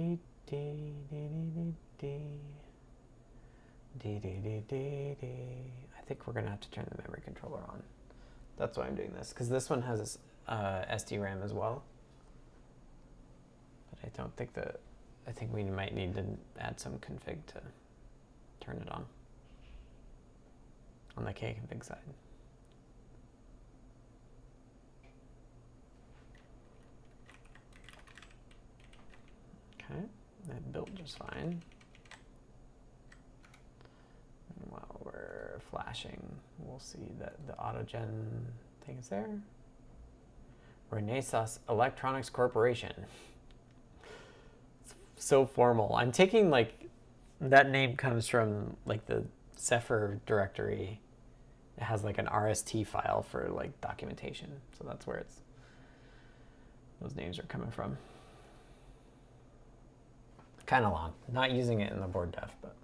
think we're gonna have to turn the memory controller on. That's why I'm doing this, because this one has SD-RAM as well. But I don't think I think we might need to add some config to turn it on the kconfig side. Okay, that built just fine. And while we're flashing, we'll see that the autogen thing is there. Renaissance Electronics Corporation. So formal. I'm taking that name comes from the Zephyr directory. It has an RST file for documentation. So that's where those names are coming from. Kind of long. Not using it in the board def, but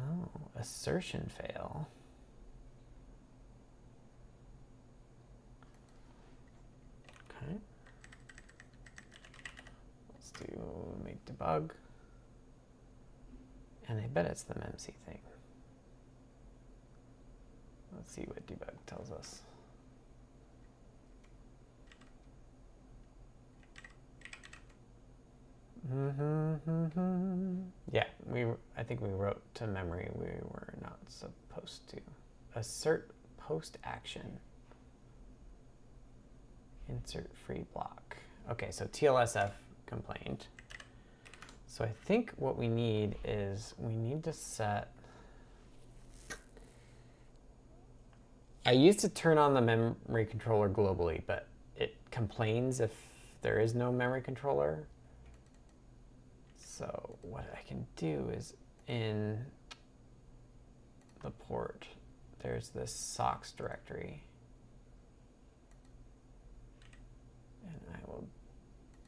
Oh, assertion fail. Okay. Let's do make debug. And I bet it's the memc thing. Let's see what debug tells us. Yeah, I think we wrote to memory we were not supposed to. Assert post action. Insert free block. Okay, so TLSF complained. So I think what we need is we need to set. I used to turn on the memory controller globally, but it complains if there is no memory controller. So what I can do is in the port, there's this socks directory. And I will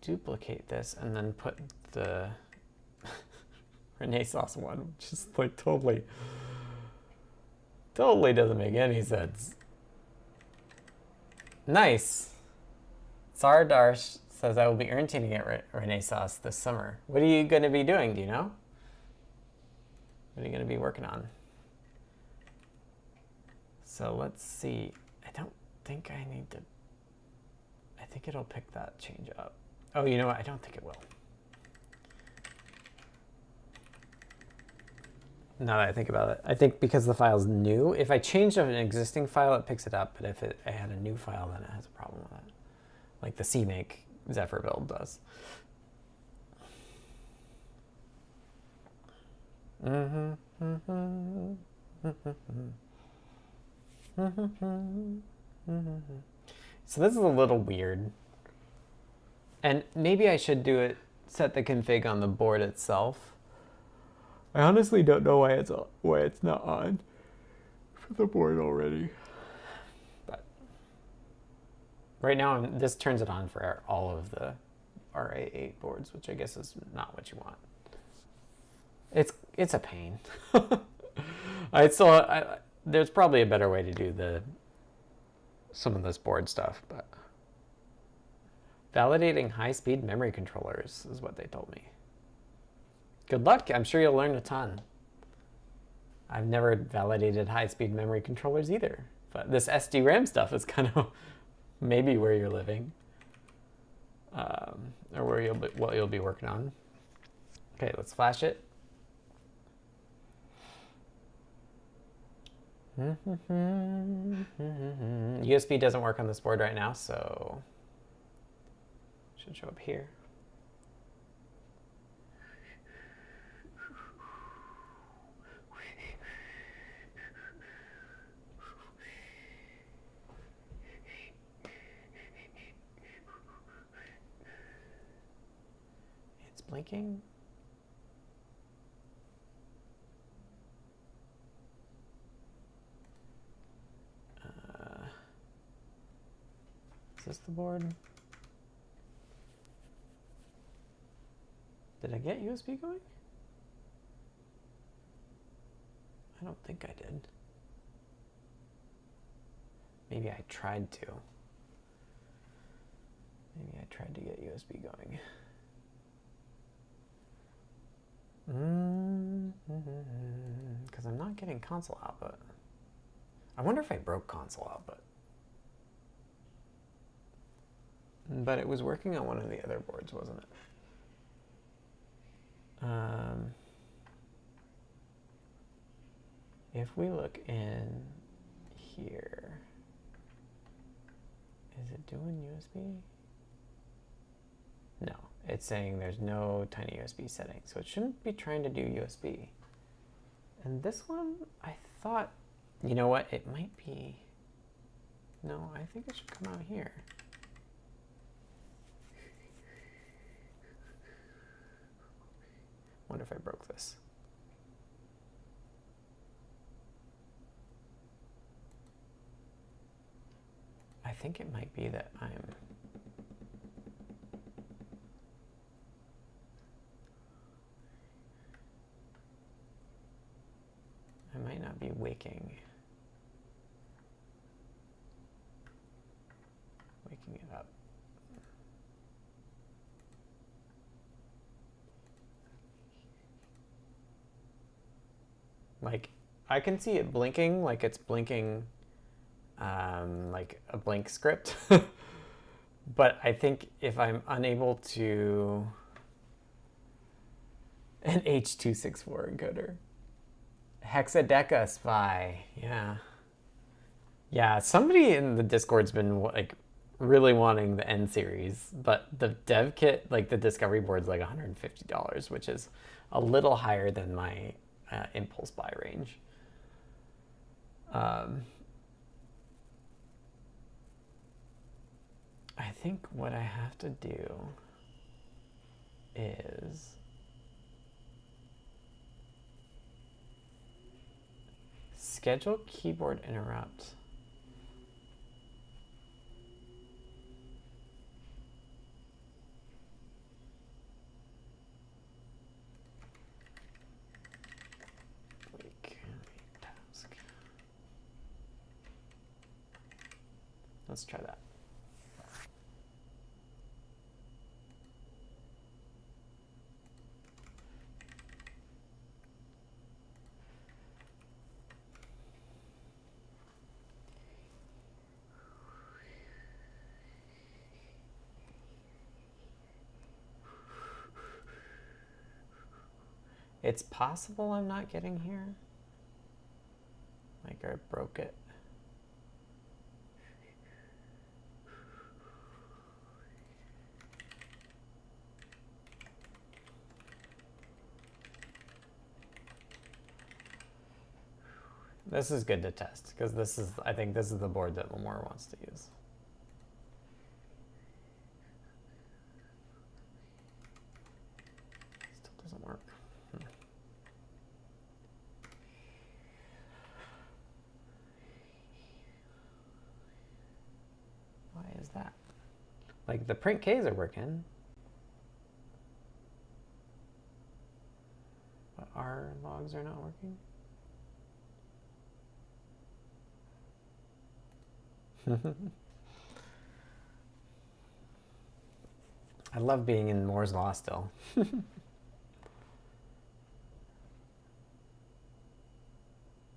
duplicate this and then put the Renaissance one, which is like totally doesn't make any sense. Nice. Sardarsh says I will be irritating at Renaissance this summer. What are you going to be doing? Do you know? What are you going to be working on? So let's see. I don't think I need to. I think it'll pick that change up. Oh, you know what? I don't think it will. Now that I think about it, I think because the file's new, if I change an existing file, it picks it up. But if I had a new file, then it has a problem with it. Like the cmake Zephyr build does. So this is a little weird. And maybe I should do it, set the config on the board itself. I honestly don't know why it's not on for the board already. But right now, this turns it on for all of the RA8 boards, which I guess is not what you want. It's a pain. There's probably a better way to do some of this board stuff, but validating high-speed memory controllers is what they told me. Good luck. I'm sure you'll learn a ton. I've never validated high-speed memory controllers either, but this SD-RAM stuff is kind of maybe where you're living, or what you'll be working on. Okay, let's flash it. USB doesn't work on this board right now, so it should show up here. It's blinking. Is this the board? Did I get USB going? I don't think I did. Maybe I tried to. Maybe I tried to get USB going. Because I'm not getting console output. I wonder if I broke console output. But it was working on one of the other boards, wasn't it? If we look in here, is it doing USB? No, it's saying there's no tiny USB setting, so it shouldn't be trying to do USB. And this one, I thought, you know what, it might be, no, I think it should come out here. Wonder if I broke this. I think it might be that I'm waking it up. Like, I can see it blinking, like it's blinking like a blink script. But I think if I'm unable to... An H.264 encoder. Hexadeca spy, yeah. Yeah, somebody in the Discord's been like really wanting the N series, but the dev kit, like the discovery board's like $150, which is a little higher than my impulse buy range. I think what I have to do is schedule keyboard interrupt. Task. Let's try that. It's possible I'm not getting here. Like I broke it. This is good to test because this is, I think this is the board that Lamore wants to use. Still doesn't work. Why is that? Like the print Ks are working, but our logs are not working. I love being in Moore's Law still.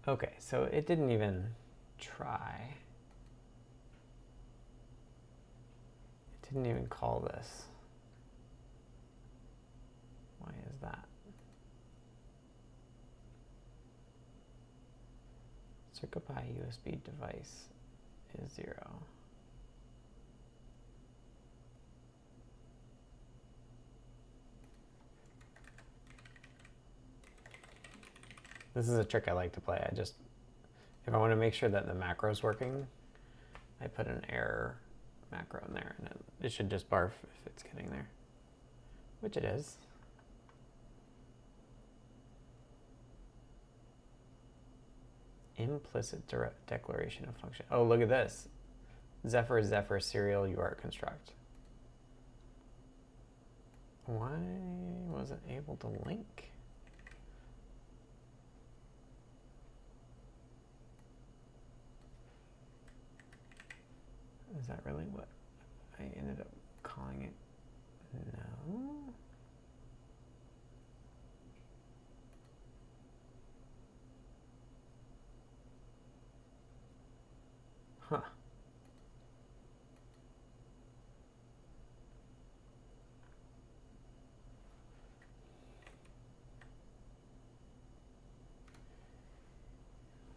Okay, so it didn't even try. It didn't even call this. Why is that? CircuitPy USB device is 0. This is a trick I like to play. I just, if I want to make sure that the macro is working, I put an error macro in there, and it should just barf if it's getting there, which it is. Implicit declaration of function. Oh, look at this. Zephyr serial UART construct. Why wasn't able to link? Is that really what I ended up calling it? No. Huh.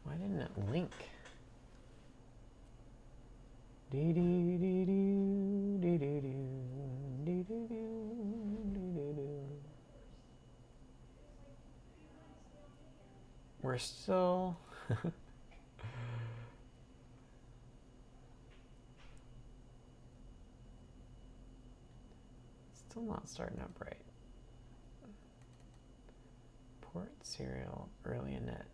Why didn't it link? We're still still not starting up right. Port serial early init.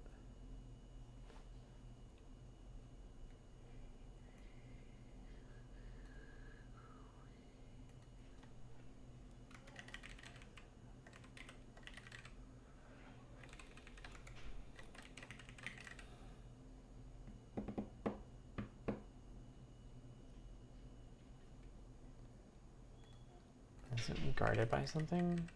Is it guarded by something?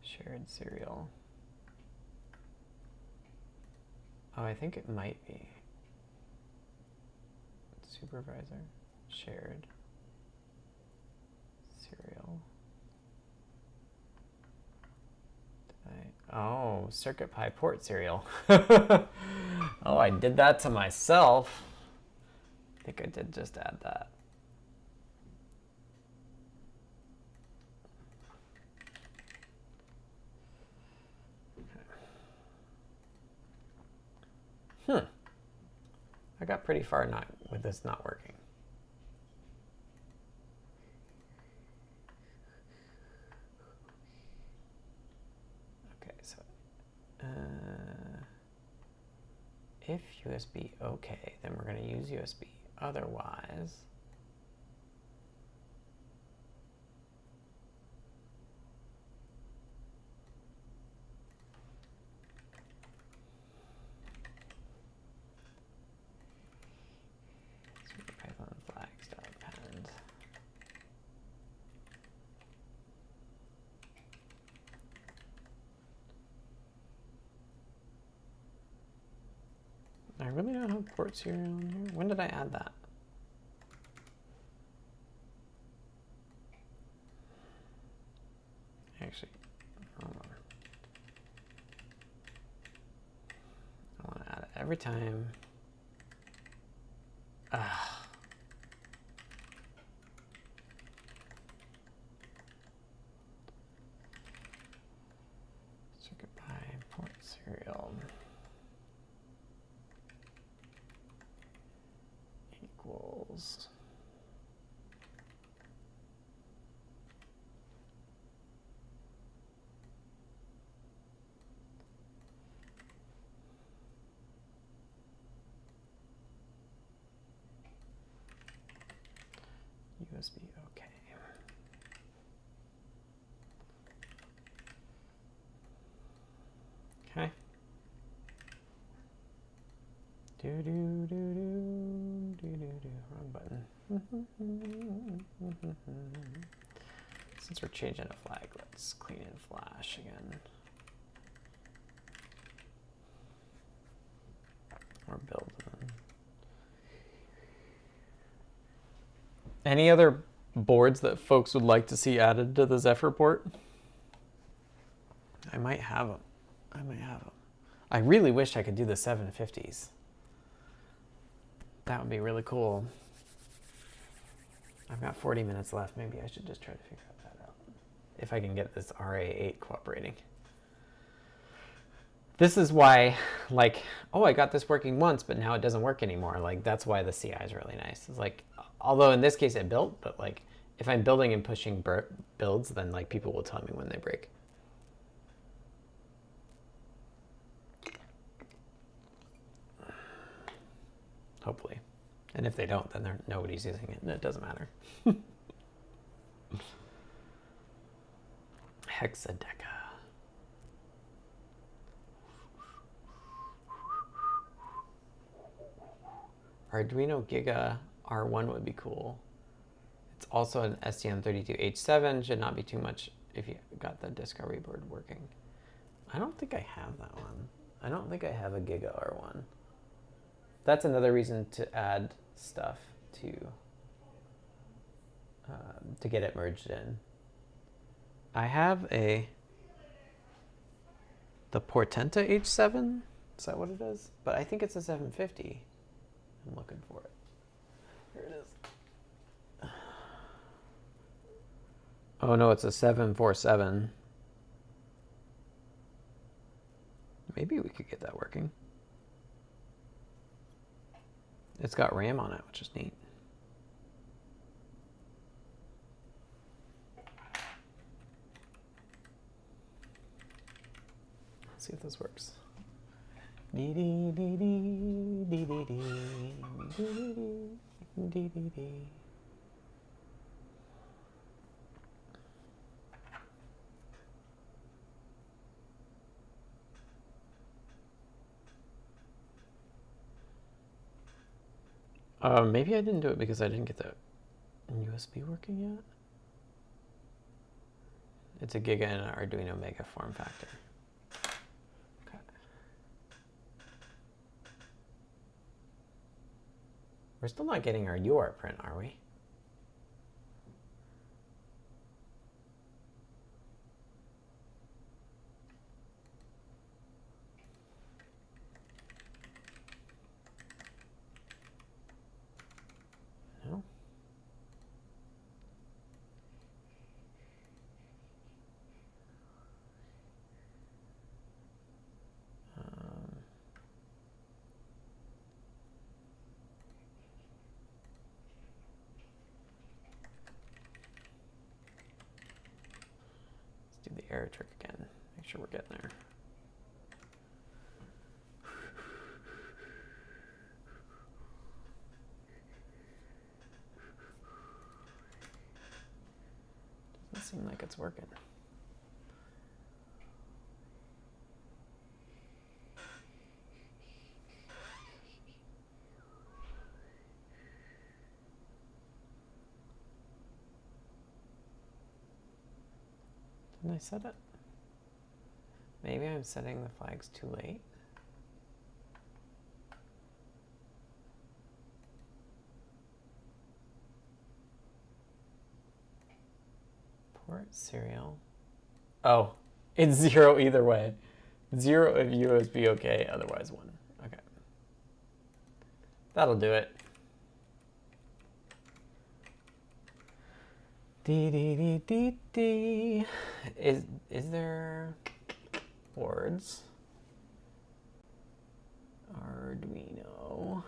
Shared serial. Oh, I think it might be. Supervisor, shared, serial. Oh, CircuitPy port serial. Oh, I did that to myself. I think I did just add that. I got pretty far with this not working. Okay, so if USB okay, then we're going to use USB. Otherwise, Python flags.append. I really don't have port serial in here. When did I add that? Actually, hold on. I want to add it every time. CircuitPy port serial equals USB okay. Okay. Wrong button. Since we're changing a flag, let's clean in Flash again. Or build them. Any other boards that folks would like to see added to the Zephyr port? I might have them. I really wish I could do the 750s. That would be really cool. I've got 40 minutes left. Maybe I should just try to figure that out. If I can get this RA8 cooperating. This is why, like, oh, I got this working once, but now it doesn't work anymore. Like, that's why the CI is really nice. It's like, although in this case it built, but like, if I'm building and pushing builds, then like people will tell me when they break. Hopefully. And if they don't, then nobody's using it, and it doesn't matter. Hexadeca. Arduino Giga R1 would be cool. It's also an STM32H7. Should not be too much if you got the Discovery board working. I don't think I have that one. I don't think I have a Giga R1. That's another reason to add stuff to get it merged in. I have the Portenta H7. Is that what it is? But I think it's a 750. I'm looking for it. Here it is. Oh no, it's a 747. Maybe we could get that working. It's got RAM on it, which is neat. Let's see if this works. Dee dee dee dee dee dee dee dee dee dee. Maybe I didn't do it because I didn't get the USB working yet. It's a Giga and an Arduino Mega form factor. Okay. We're still not getting our UART print, are we? No. Let's do the error trick again. Make sure we're getting there. Doesn't seem like it's working. Didn't I set it? Maybe I'm setting the flags too late. Port serial. Oh, it's 0 either way. 0 if USB okay, otherwise 1. Okay. That'll do it. Is there boards? Arduino.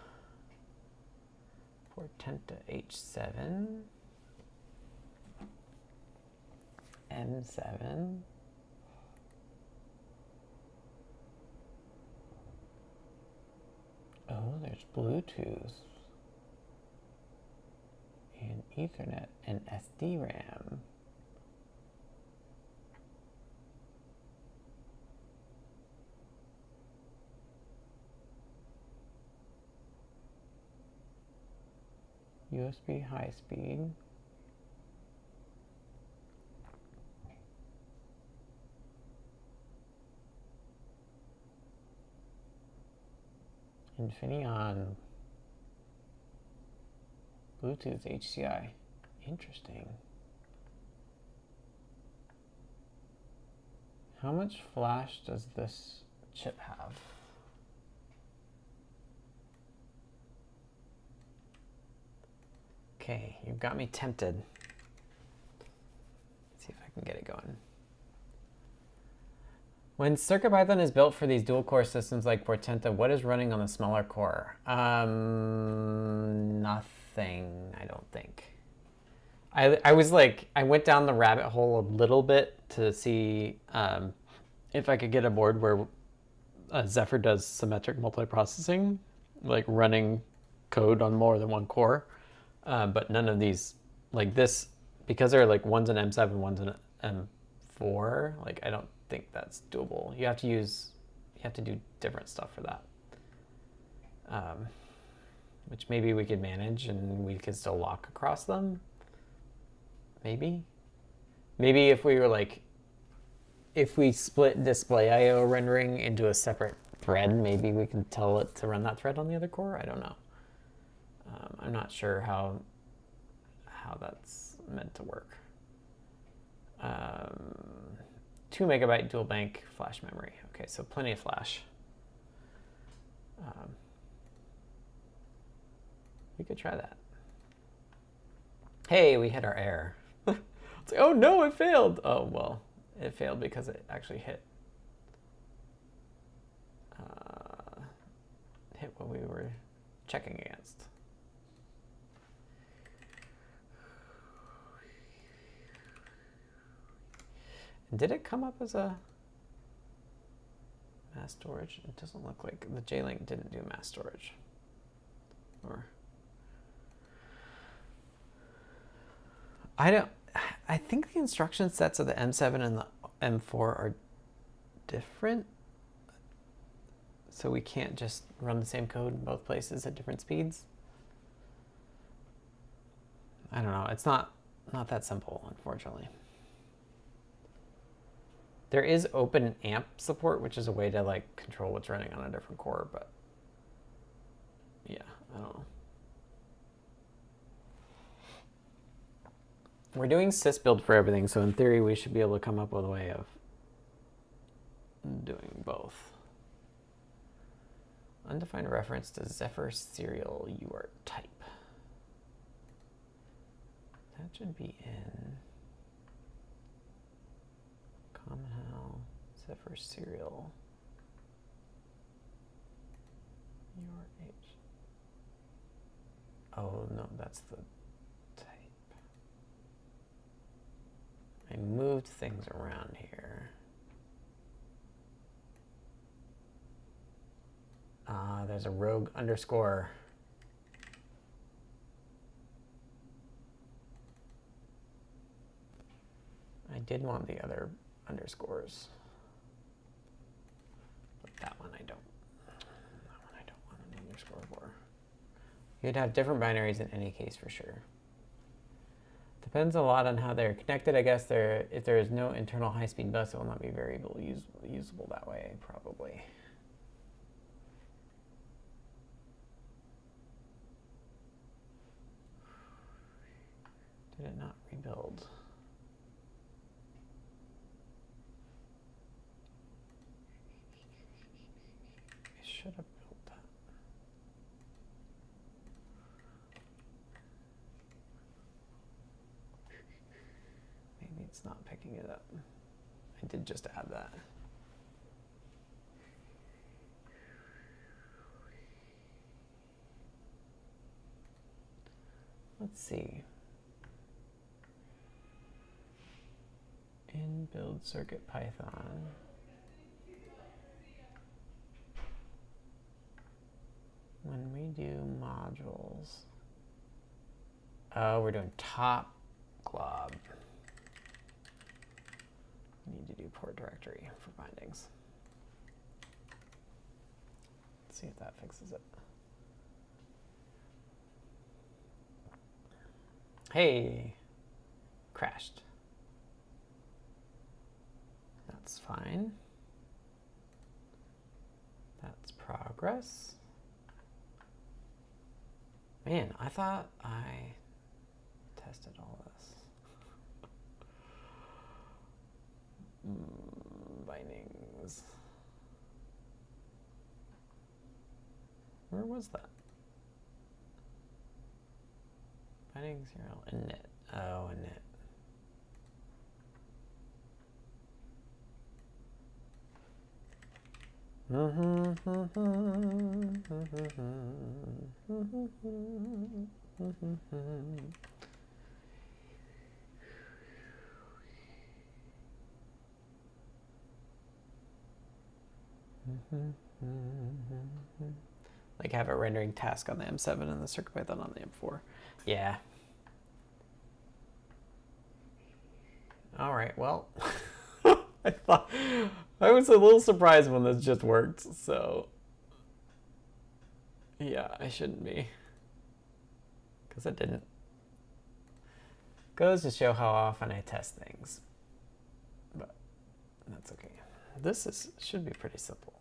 Portenta H7. M7. Oh, there's Bluetooth and Ethernet and SD-RAM. USB high speed. Infineon. Bluetooth HCI. Interesting. How much flash does this chip have? Okay, you've got me tempted. Let's see if I can get it going. When CircuitPython is built for these dual-core systems like Portenta, what is running on the smaller core? Nothing, I don't think. I was like, I went down the rabbit hole a little bit to see if I could get a board where Zephyr does symmetric multiprocessing, like running code on more than one core. But none of these, like this, because they're like one's an M7, one's an M4, like I don't think that's doable. You have to do different stuff for that. Which maybe we could manage and we could still lock across them. Maybe if we were like, if we split display IO rendering into a separate thread, maybe we can tell it to run that thread on the other core. I don't know. I'm not sure how that's meant to work. 2 megabyte dual bank flash memory. Okay, so plenty of flash. We could try that. Hey, we hit our error. It's like, oh no, it failed. Oh, well, it failed because it actually hit what we were checking against. Did it come up as a mass storage? It doesn't look like the J-Link didn't do mass storage. Or I think the instruction sets of the M7 and the M4 are different. So we can't just run the same code in both places at different speeds. I don't know. It's not that simple, unfortunately. There is open amp support, which is a way to like control what's running on a different core, but yeah, I don't know. We're doing sysbuild for everything, so in theory we should be able to come up with a way of doing both. Undefined reference to Zephyr serial UART type. That should be in CommonHal Zephyr serial UART. Oh no, that's the type. I moved things around here. There's a rogue underscore. I did want the other underscores, but that one I don't. That one I don't want an underscore for. You'd have different binaries in any case for sure. Depends a lot on how they're connected. I guess if there is no internal high-speed bus, it will not be very usable that way, probably. Did it not rebuild? I should have built that. Maybe it's not picking it up. I did just add that. Let's see. In build CircuitPython. When we do modules, oh, we're doing top glob. We need to do port directory for bindings. Let's see if that fixes it. Hey, crashed. That's fine. That's progress. Man, I thought I tested all this. Bindings. Where was that? Bindings URL init. Oh, init. Like have a rendering task on the M7 and the CircuitPython on the M4. Yeah. All right, well, I was a little surprised when this just worked, so yeah, I shouldn't be, because it didn't. Goes to show how often I test things, but that's okay. This should be pretty simple,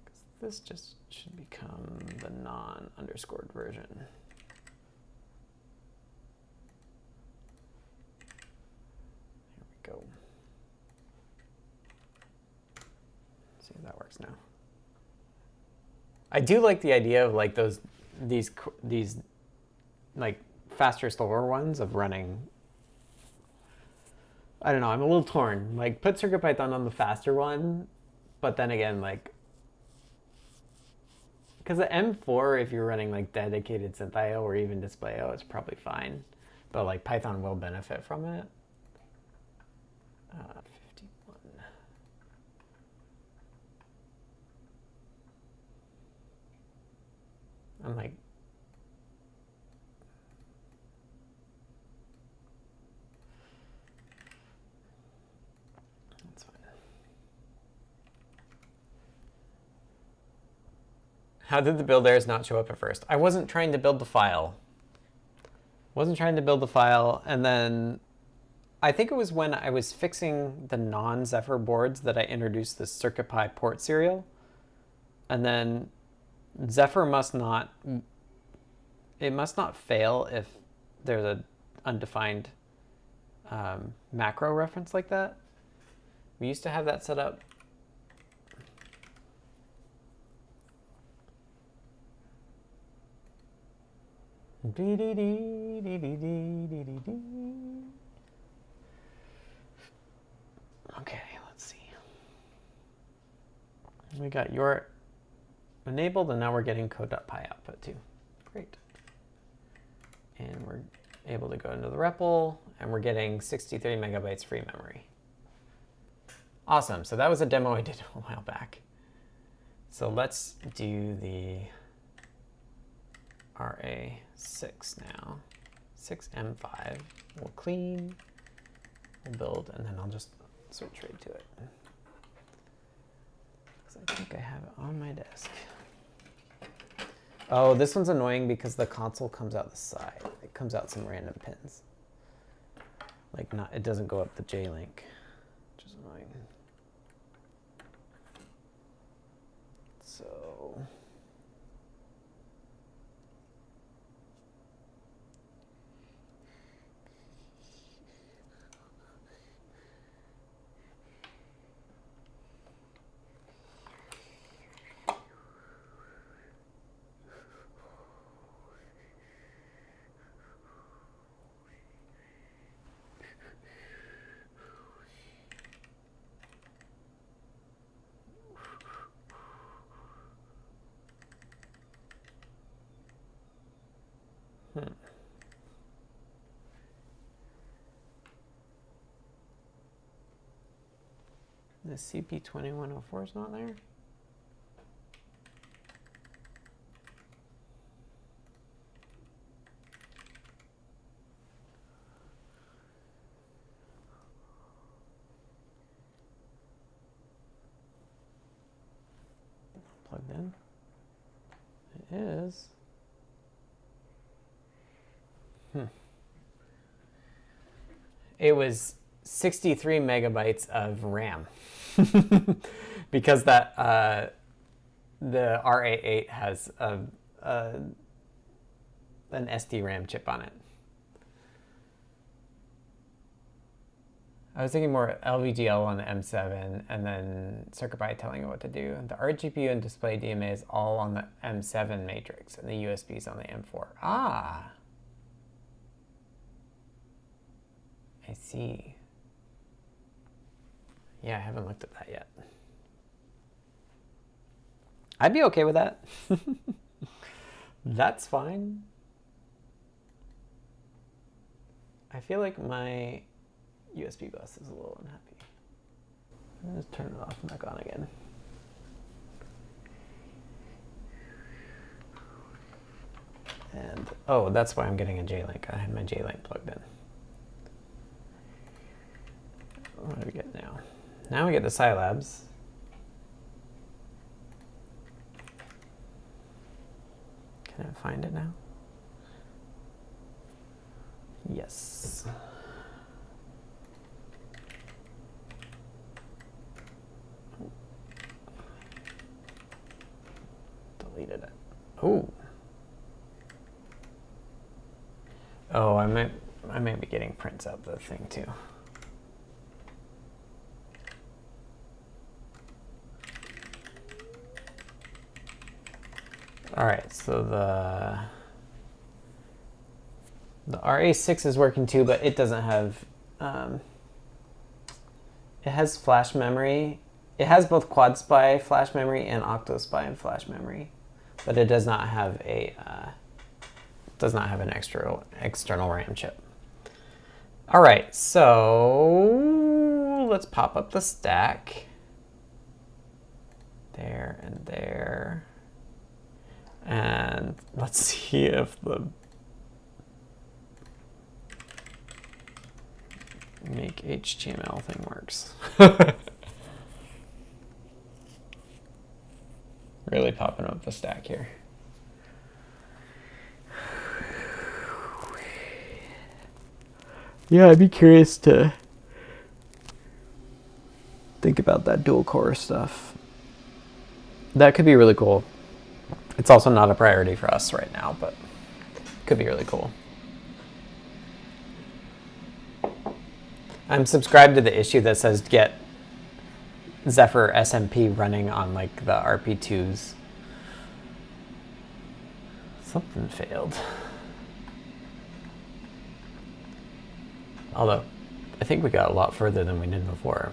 because this just should become the non-underscored version. Here we go. See if that works now. I do like the idea of like these like faster, slower ones of running. I don't know. I'm a little torn. Like put CircuitPython on the faster one, but then again, like because the M4, if you're running like dedicated synth.io or even display.io, it's probably fine. But like Python will benefit from it. 51. I'm like, that's fine. How did the build errors not show up at first? I wasn't trying to build the file. Wasn't trying to build the file, and then I think it was when I was fixing the non-Zephyr boards that I introduced this CircuitPy port serial, and then Zephyr must not fail if there's an undefined macro reference like that. We used to have that set up. Okay, let's see. We got UART enabled, and now we're getting code.py output too. Great. And we're able to go into the REPL, and we're getting 63 megabytes free memory. Awesome. So that was a demo I did a while back. So let's do the RA6 now. 6M5. We'll clean, we'll build, and then I'll just switch right to it. Because I think I have it on my desk. Oh, this one's annoying because the console comes out the side. It comes out some random pins. Like it doesn't go up the J-link, which is annoying. So the CP2104 is not there. Plugged in. It is. It was 63 megabytes of RAM because that the RA8 has an SDRAM chip on it. I was thinking more LVGL on the M7 and then CircuitPy telling it what to do. The RGPU and display DMA is all on the M7 matrix and the USB is on the M4. Ah, I see. Yeah, I haven't looked at that yet. I'd be okay with that. That's fine. I feel like my USB bus is a little unhappy. I'm gonna just turn it off and back on again. And, oh, that's why I'm getting a J-Link. I had my J-Link plugged in. What do we get now? Now we get the Scilabs. Can I find it now? Yes. Deleted it. Oh. Oh, I might be getting prints out the thing too. All right, so the RA6 is working too, but it doesn't have, it has flash memory. It has both quad SPI flash memory and octo SPI flash memory, but it does not have an external RAM chip. All right, so let's pop up the stack. There and there. And let's see if the make HTML thing works. Really popping up the stack here. Yeah, I'd be curious to think about that dual core stuff. That could be really cool. It's also not a priority for us right now, but could be really cool. I'm subscribed to the issue that says get zephyr-cp running on like the RP2s. Something failed. Although, I think we got a lot further than we did before.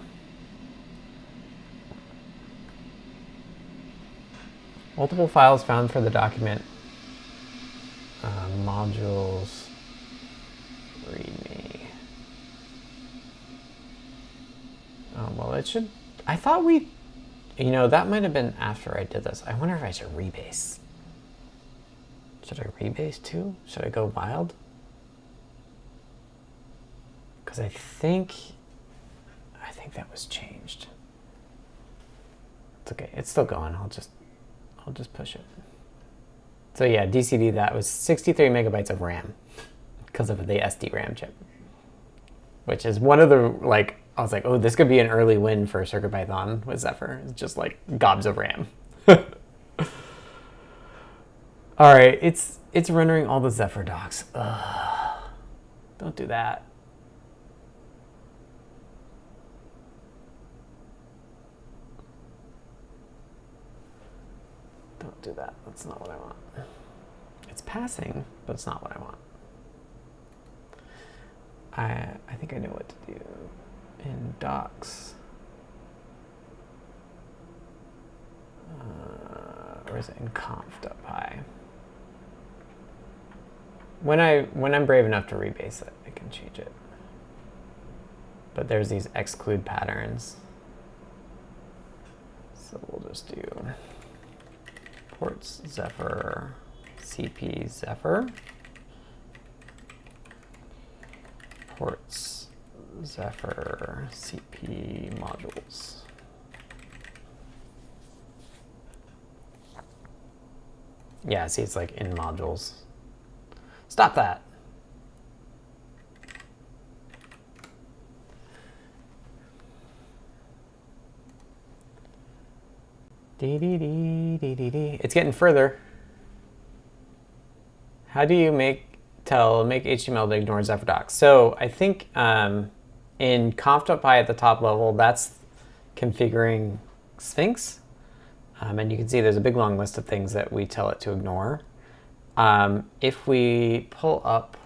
Multiple files found for the document. Modules. README. Oh, well, it should... I thought we... You know, that might have been after I did this. I wonder if I should rebase. Should I rebase too? Should I go wild? Because I think that was changed. It's okay. It's still going. I'll just push it. So yeah, DCD, that was 63 megabytes of RAM because of the SD-RAM chip, which is one of the, like, I was like, oh, this could be an early win for CircuitPython with Zephyr. It's just like gobs of RAM. All right, it's rendering all the Zephyr docs. Ugh. Don't do that. Don't do that. That's not what I want. It's passing, but it's not what I want. I think I know what to do in docs. Or is it in conf.py? When I'm brave enough to rebase it, I can change it. But there's these exclude patterns. So we'll just do ports zephyr-cp zephyr. Ports zephyr-cp modules. Yeah, see, it's like in modules. Stop that. It's getting further. How do you make HTML to ignore Zephyr docs? So I think in conf.py at the top level, that's configuring Sphinx. And you can see there's a big long list of things that we tell it to ignore. If we pull up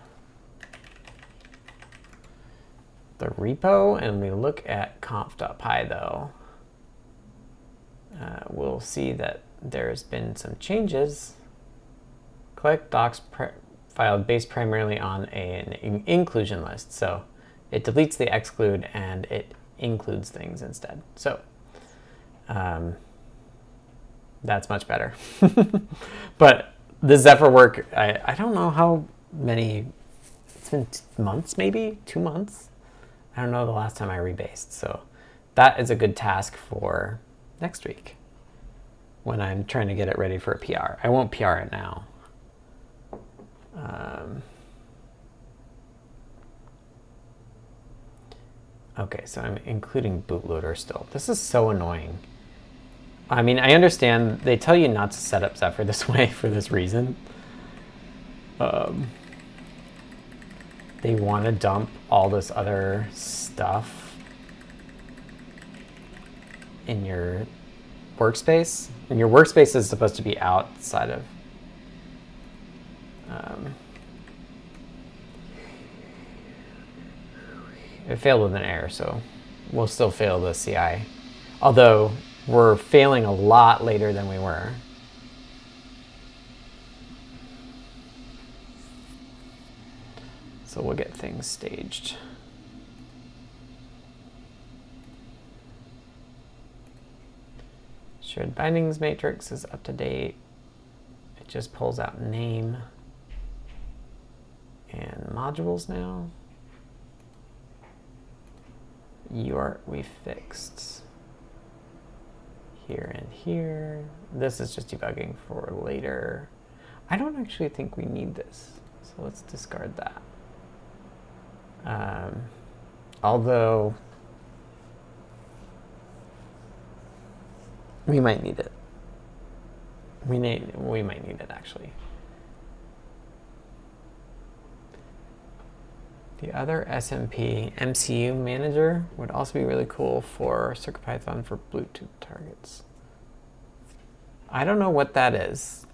the repo and we look at conf.py though, we'll see that there's been some changes. Collect docs file based primarily on an inclusion list. So it deletes the exclude and it includes things instead. So that's much better. But the Zephyr work, I don't know how many, it's been months, maybe 2 months. I don't know the last time I rebased. So that is a good task for next week when I'm trying to get it ready for a PR. I won't PR it now. Okay, so I'm including bootloader still. This is so annoying. I mean, I understand they tell you not to set up Zephyr this way for this reason. They want to dump all this other stuff in your workspace. And your workspace is supposed to be outside of... it failed with an error, so we'll still fail the CI. Although we're failing a lot later than we were. So we'll get things staged. Shared bindings matrix is up to date. It just pulls out name and modules now. UART we fixed. Here and here. This is just debugging for later. I don't actually think we need this, so let's discard that. Although we might need it. We might need it actually. The other SMP MCUmgr would also be really cool for CircuitPython for Bluetooth targets. I don't know what that is.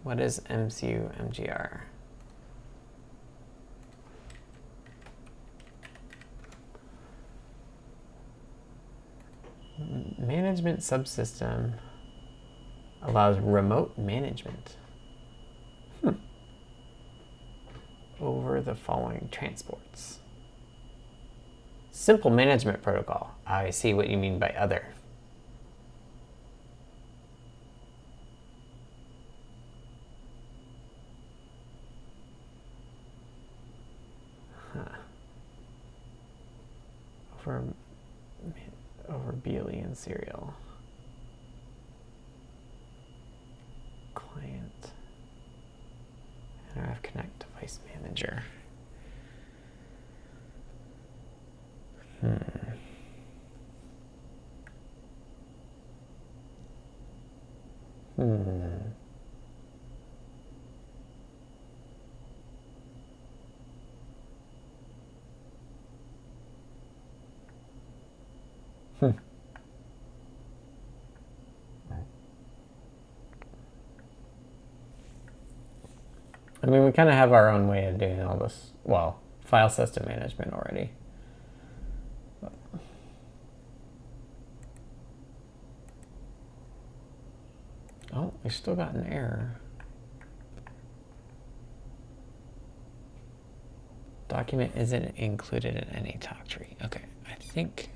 What is MCUmgr? Management subsystem allows remote management over the following transports. Simple management protocol. I see what you mean by other. Over BLE and serial. Client. NRF Connect Device Manager. I mean, we kind of have our own way of doing all this, well, file system management already. Oh, we still got an error. Document isn't included in any talk tree. Okay, I think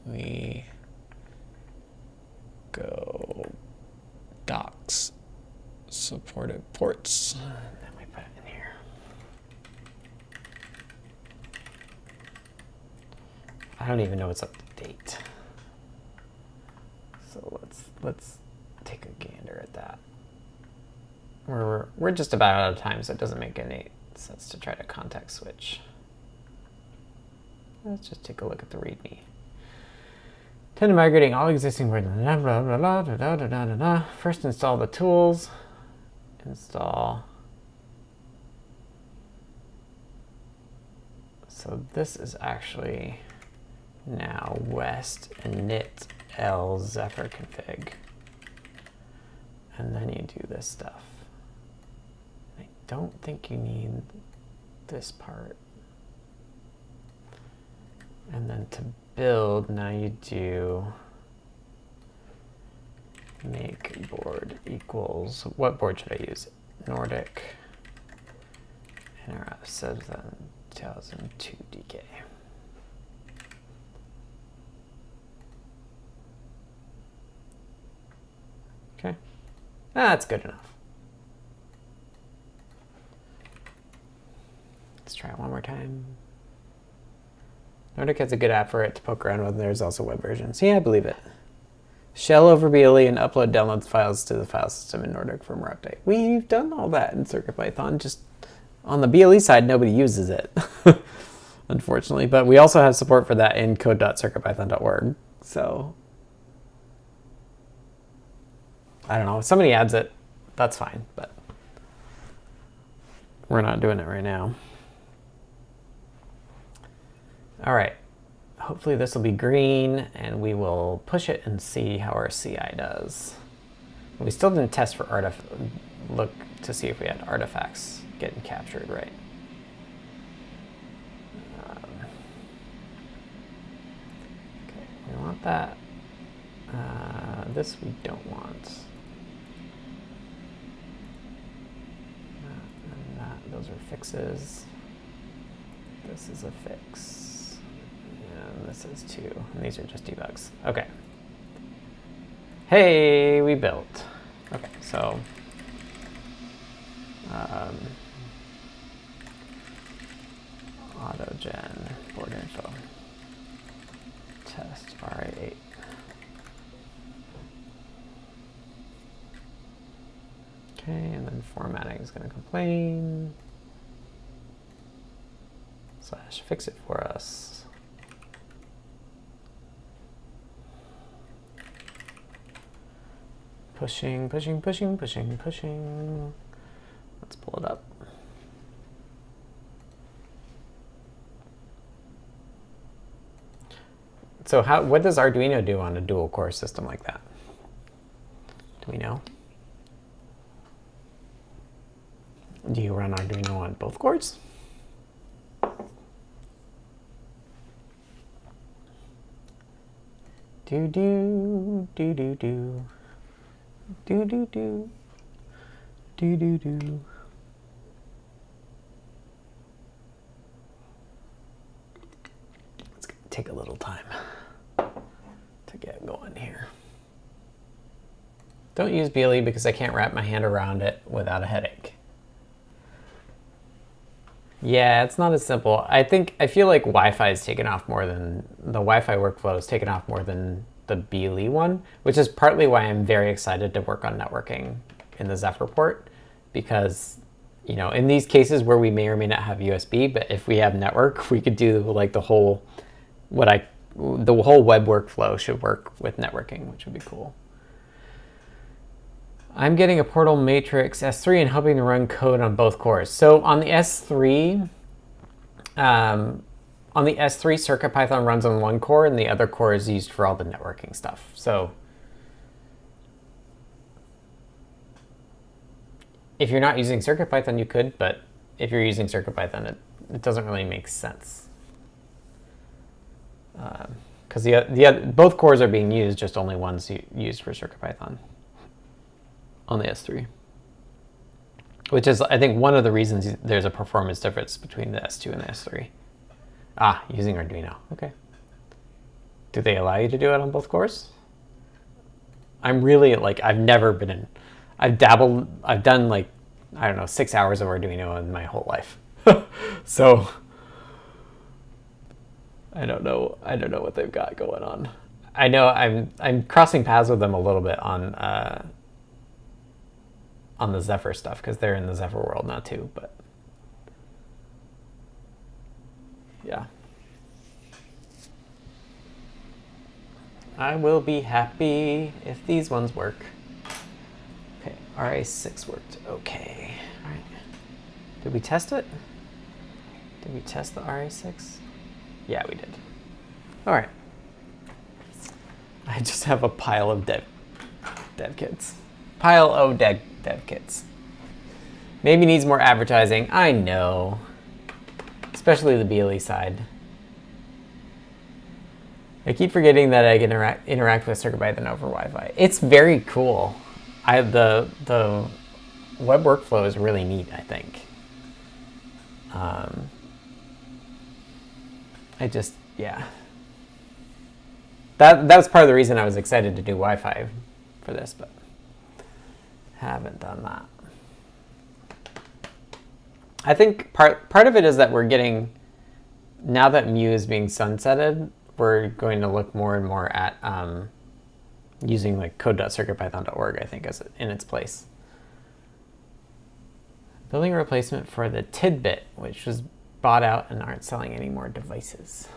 we go docs, supported ports. Then we put it in here. I don't even know what's up to date. So let's take a gander at that. We're just about out of time, so it doesn't make any sense to try to context switch. Let's just take a look at the README. Tend to migrating all existing boards. First install the tools. Install. So this is actually now west init l zephyr-config. And then you do this stuff. I don't think you need this part. And then to build, now you do make board equals, what board should I use? Nordic NRF 7002 DK. Okay, that's good enough. Let's try it one more time. Nordic has a good app for it to poke around with. There's also web versions. Yeah, I believe it. Shell over BLE and upload downloads files to the file system in Nordic firmware update. We've done all that in CircuitPython. Just on the BLE side, nobody uses it, unfortunately. But we also have support for that in code.circuitpython.org. So I don't know. If somebody adds it, that's fine. But we're not doing it right now. All right, hopefully this will be green and we will push it and see how our CI does. We still didn't test for look to see if we had artifacts getting captured right. Okay, we want that. This we don't want. And that, those are fixes. This is a fix. And this is 2, and these are just debugs. Okay. Hey, we built. Okay, so autogen board info test RA8. Okay, and then formatting is going to complain. / fix it for us. Pushing, pushing, pushing, pushing, pushing. Let's pull it up. So what does Arduino do on a dual core system like that? Do we know? Do you run Arduino on both cores? Do do do do do do do do do do do. It's gonna take a little time to get going here. Don't use BLE because I can't wrap my hand around it without a headache. Yeah, it's not as simple. I feel like Wi-Fi is taken off more than the Wi-Fi workflow is taken off more than the BLE one, which is partly why I'm very excited to work on networking in the Zephyr port, because you know, in these cases where we may or may not have USB, but if we have network, we could do like the whole web workflow should work with networking, which would be cool. I'm getting a Portal Matrix S3 and hoping to run code on both cores. So on the S3, CircuitPython runs on one core and the other core is used for all the networking stuff. So if you're not using CircuitPython, you could, but if you're using CircuitPython, it doesn't really make sense. Because both cores are being used, just only one's used for CircuitPython on the S3, which is, I think, one of the reasons there's a performance difference between the S2 and the S3. Ah, using Arduino. Okay. Do they allow you to do it on both cores? I'm really, like, I've done, like, I don't know, 6 hours of Arduino in my whole life. So I don't know what they've got going on. I know I'm crossing paths with them a little bit on the Zephyr stuff, because they're in the Zephyr world now too, but yeah. I will be happy if these ones work. Okay, RA6 worked. Okay, all right. Did we test it? Did we test the RA6? Yeah, we did. All right. I just have a pile of dev kits. Pile of dev kits. Maybe needs more advertising. I know. Especially the BLE side. I keep forgetting that I can interact with CircuitPython over Wi-Fi. It's very cool. The web workflow is really neat, I think. Yeah. That was part of the reason I was excited to do Wi-Fi for this, but haven't done that. I think part of it is that we're getting, now that Mu is being sunsetted, we're going to look more and more at using like code.circuitpython.org, I think, as in its place. Building a replacement for the tidbit, which was bought out and aren't selling any more devices.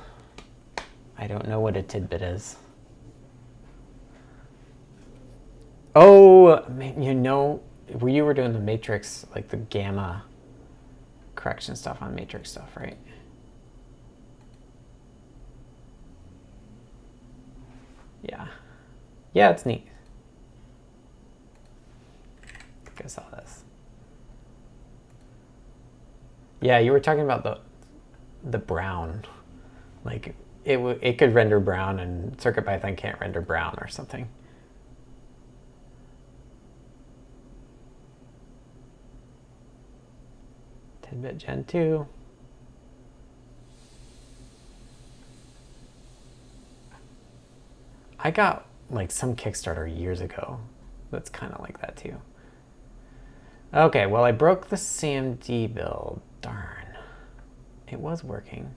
I don't know what a tidbit is. Oh, you know, you were doing the matrix, like the gamma correction stuff on matrix stuff, right? Yeah. Yeah, it's neat. I think I saw this. Yeah, you were talking about the brown. Like, it could render brown and CircuitPython can't render brown or something. Tidbit Gen 2. I got like some Kickstarter years ago that's kind of like that too. Okay, well, I broke the CMD build. Darn. It was working.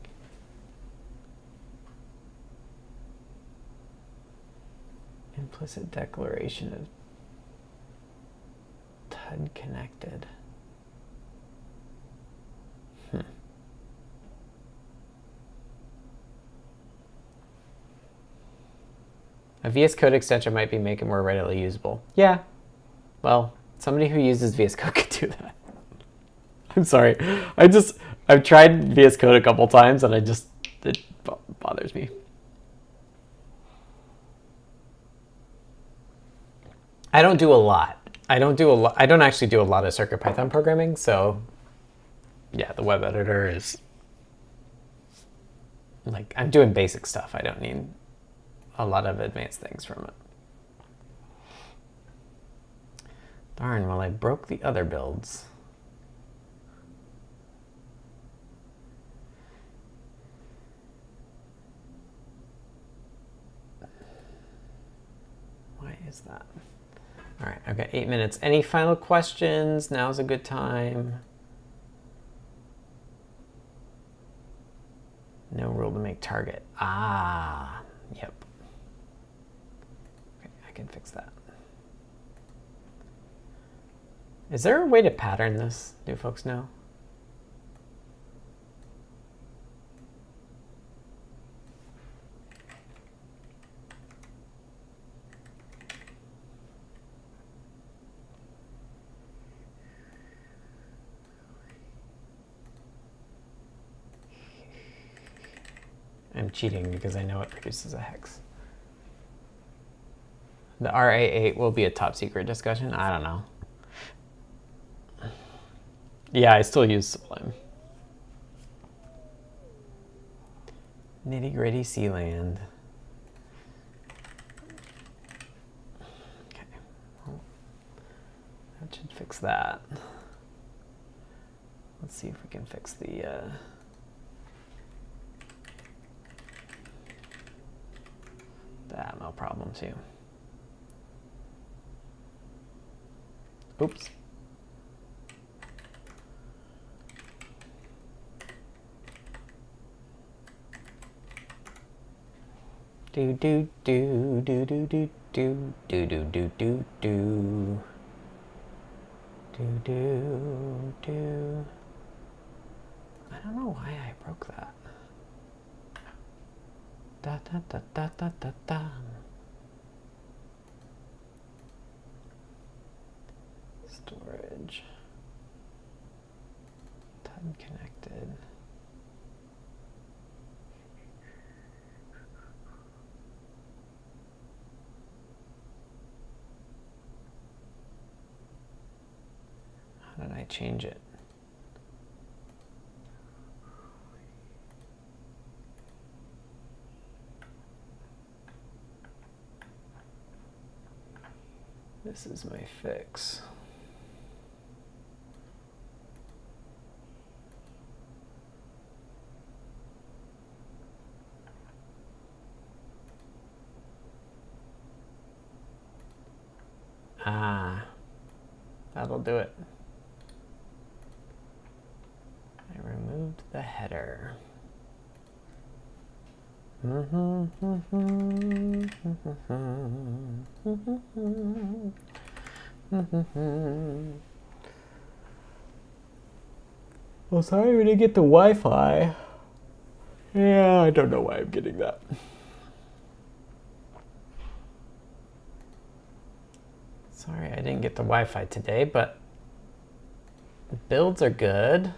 Implicit declaration of TUD connected. A VS Code extension might be make it more readily usable. Yeah. Well, somebody who uses VS Code could do that. I'm sorry. I've tried VS Code a couple times and it bothers me. I don't do a lot. I don't actually do a lot of CircuitPython programming, so yeah, the web editor is like, I'm doing basic stuff. I don't need a lot of advanced things from it. Darn, well, I broke the other builds. Why is that? All right, I've got 8 minutes. Any final questions? Now's a good time. No rule to make target. Ah, yep. Okay, I can fix that. Is there a way to pattern this? Do folks know? I'm cheating because I know it produces a hex. The RA8 will be a top secret discussion? I don't know. Yeah, I still use Sublime. Nitty gritty Sealand. Okay, well, that should fix that. Let's see if we can fix the ATML problem too. Oops. Do do do do do do do do do do do do do do do. I don't know why I broke that. Da da da da da da da. Storage. Time connected. How did I change it? This is my fix. Ah, that'll do it. I removed the header. Well, sorry we didn't get the Wi-Fi. Yeah, I don't know why I'm getting that. Sorry I didn't get the Wi-Fi today, but the builds are good.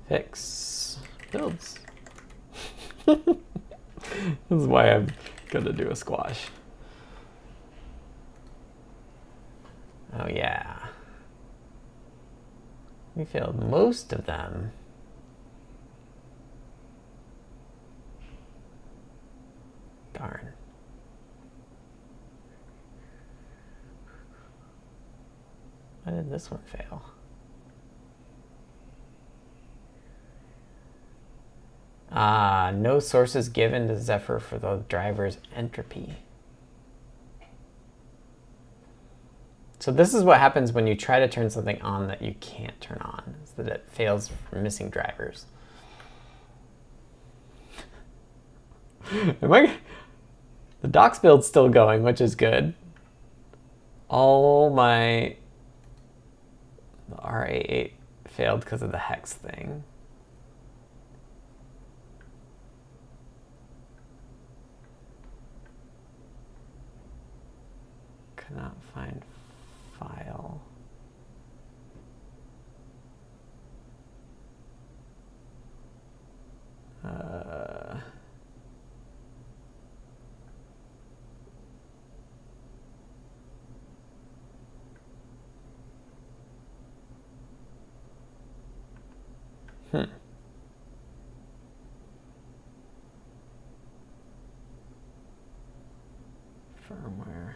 Fix builds. This is why I'm gonna do a squash. Oh yeah. We failed most of them. Darn. Why did this one fail? Ah, no sources given to Zephyr for the driver's entropy. So this is what happens when you try to turn something on that you can't turn on, is that it fails for missing drivers. The docs build's still going, which is good. All my the RA8 failed because of the hex thing. Find file. Firmware.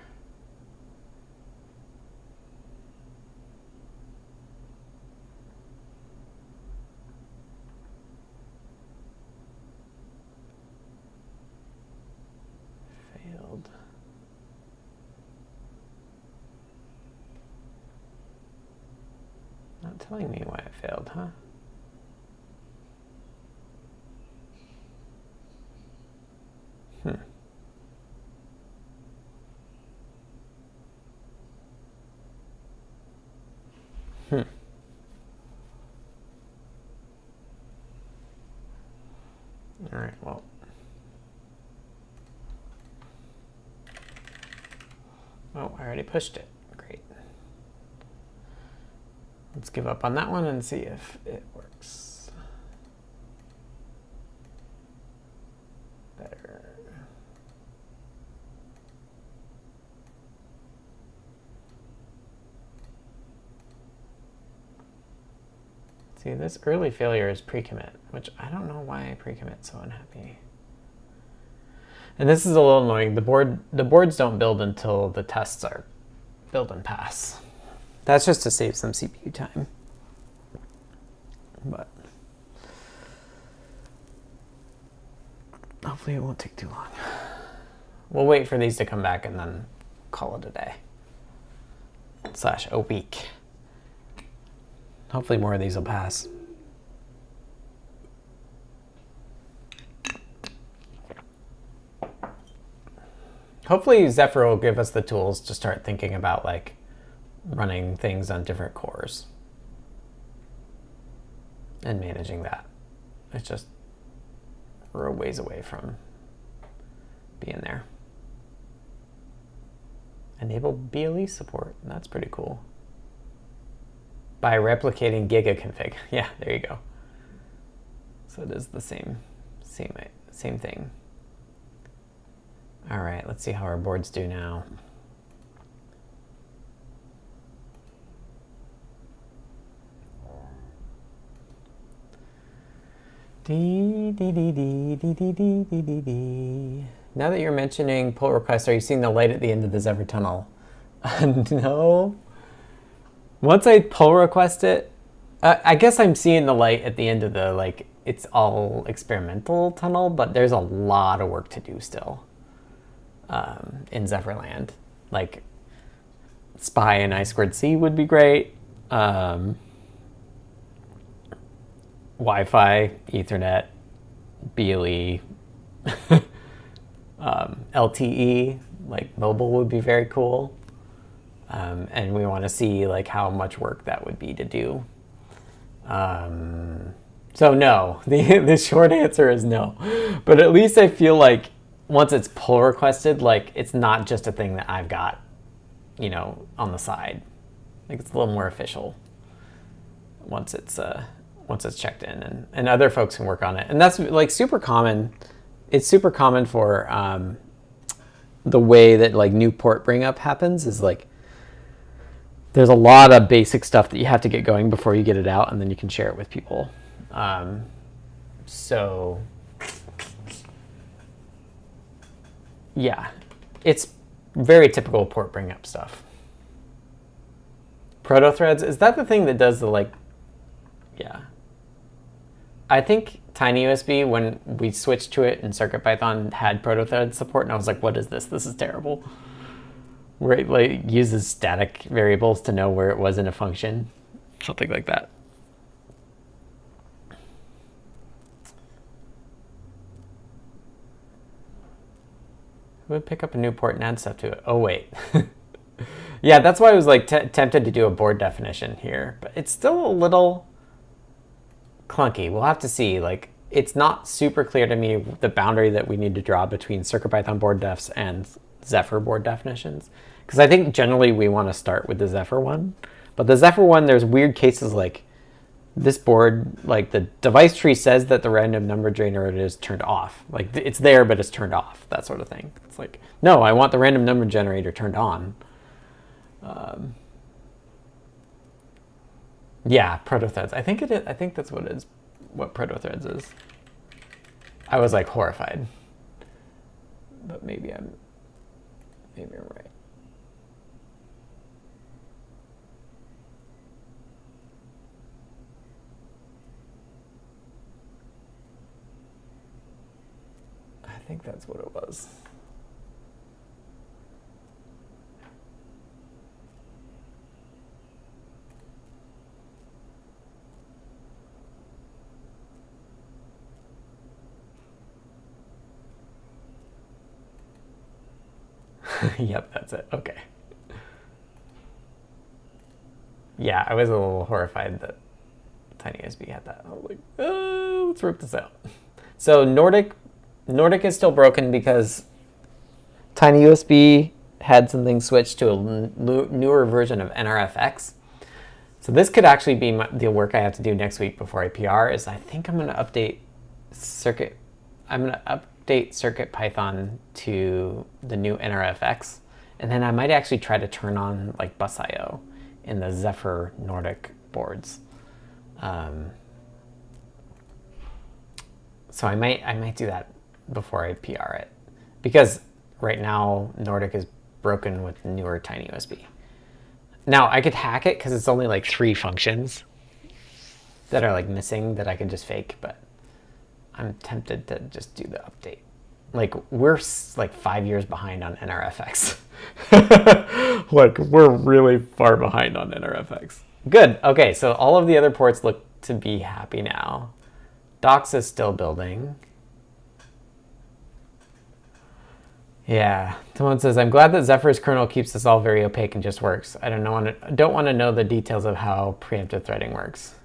Failed. Not telling me why it failed, huh? All right, well. Oh, I already pushed it. Great. Let's give up on that one and see if it works. Better. See, this early failure is pre-commit, which I don't know why I pre-commit so unhappy. And this is a little annoying. The boards don't build until the tests are build and pass. That's just to save some CPU time. But hopefully it won't take too long. We'll wait for these to come back and then call it a day. / a week. Hopefully more of these will pass. Hopefully Zephyr will give us the tools to start thinking about like running things on different cores and managing that. It's just we're a ways away from being there. Enable BLE support. That's pretty cool. By replicating giga-config. Yeah, there you go. So it is the same thing. All right, let's see how our boards do now. Now that you're mentioning pull requests, are you seeing the light at the end of the Zephyr tunnel? No. Once I pull request it, I guess I'm seeing the light at the end of the, like, it's all experimental tunnel, but there's a lot of work to do still in Zephyrland. Like, SPI and I2C would be great. Wi-Fi, Ethernet, BLE, LTE, like mobile would be very cool. And we want to see like how much work that would be to do. So no, the short answer is no. But at least I feel like once it's pull requested, like it's not just a thing that I've got, you know, on the side. Like it's a little more official once it's checked in, and other folks can work on it. And that's like super common. It's super common for the way that like new port bring up happens is like there's a lot of basic stuff that you have to get going before you get it out, and then you can share it with people. So yeah, it's very typical port bring up stuff. Protothreads, is that the thing that does the like, yeah. I think TinyUSB, when we switched to it in CircuitPython, had protothread support, and I was like, what is this? This is terrible. Where it like uses static variables to know where it was in a function. Something like that. Who would pick up a new port and add stuff to it? Oh, wait. Yeah, that's why I was like tempted to do a board definition here, but it's still a little clunky. We'll have to see. Like, it's not super clear to me the boundary that we need to draw between CircuitPython board defs and Zephyr board definitions, Because I think generally we want to start with the Zephyr one. But the Zephyr one, there's weird cases like this board, like the device tree says that the random number generator is turned off. Like it's there, but it's turned off, that sort of thing. It's like, no, I want the random number generator turned on. Yeah, protothreads. I think it is. I think that's what it is. What protothreads is. I was like horrified, but maybe I'm right. I think that's what it was. Yep, that's it. Okay. Yeah, I was a little horrified that TinyUSB had that. I was like, oh, let's rip this out. So Nordic is still broken because TinyUSB had something switched to a newer version of NRFX. So this could actually be the work I have to do next week before I PR. Is I think I'm going to update CircuitPython to the new NRFX, and then I might actually try to turn on like bus IO in the Zephyr Nordic boards. So I might do that before I PR it, because right now Nordic is broken with newer TinyUSB. Now I could hack it because it's only like 3 functions that are like missing that I could just fake, but I'm tempted to just do the update. Like we're like 5 years behind on NRFX. Like we're really far behind on NRFX. Good. Okay, so all of the other ports look to be happy now. Docs is still building. Yeah, someone says, I'm glad that Zephyr's kernel keeps this all very opaque and just works. I don't want to know the details of how preemptive threading works.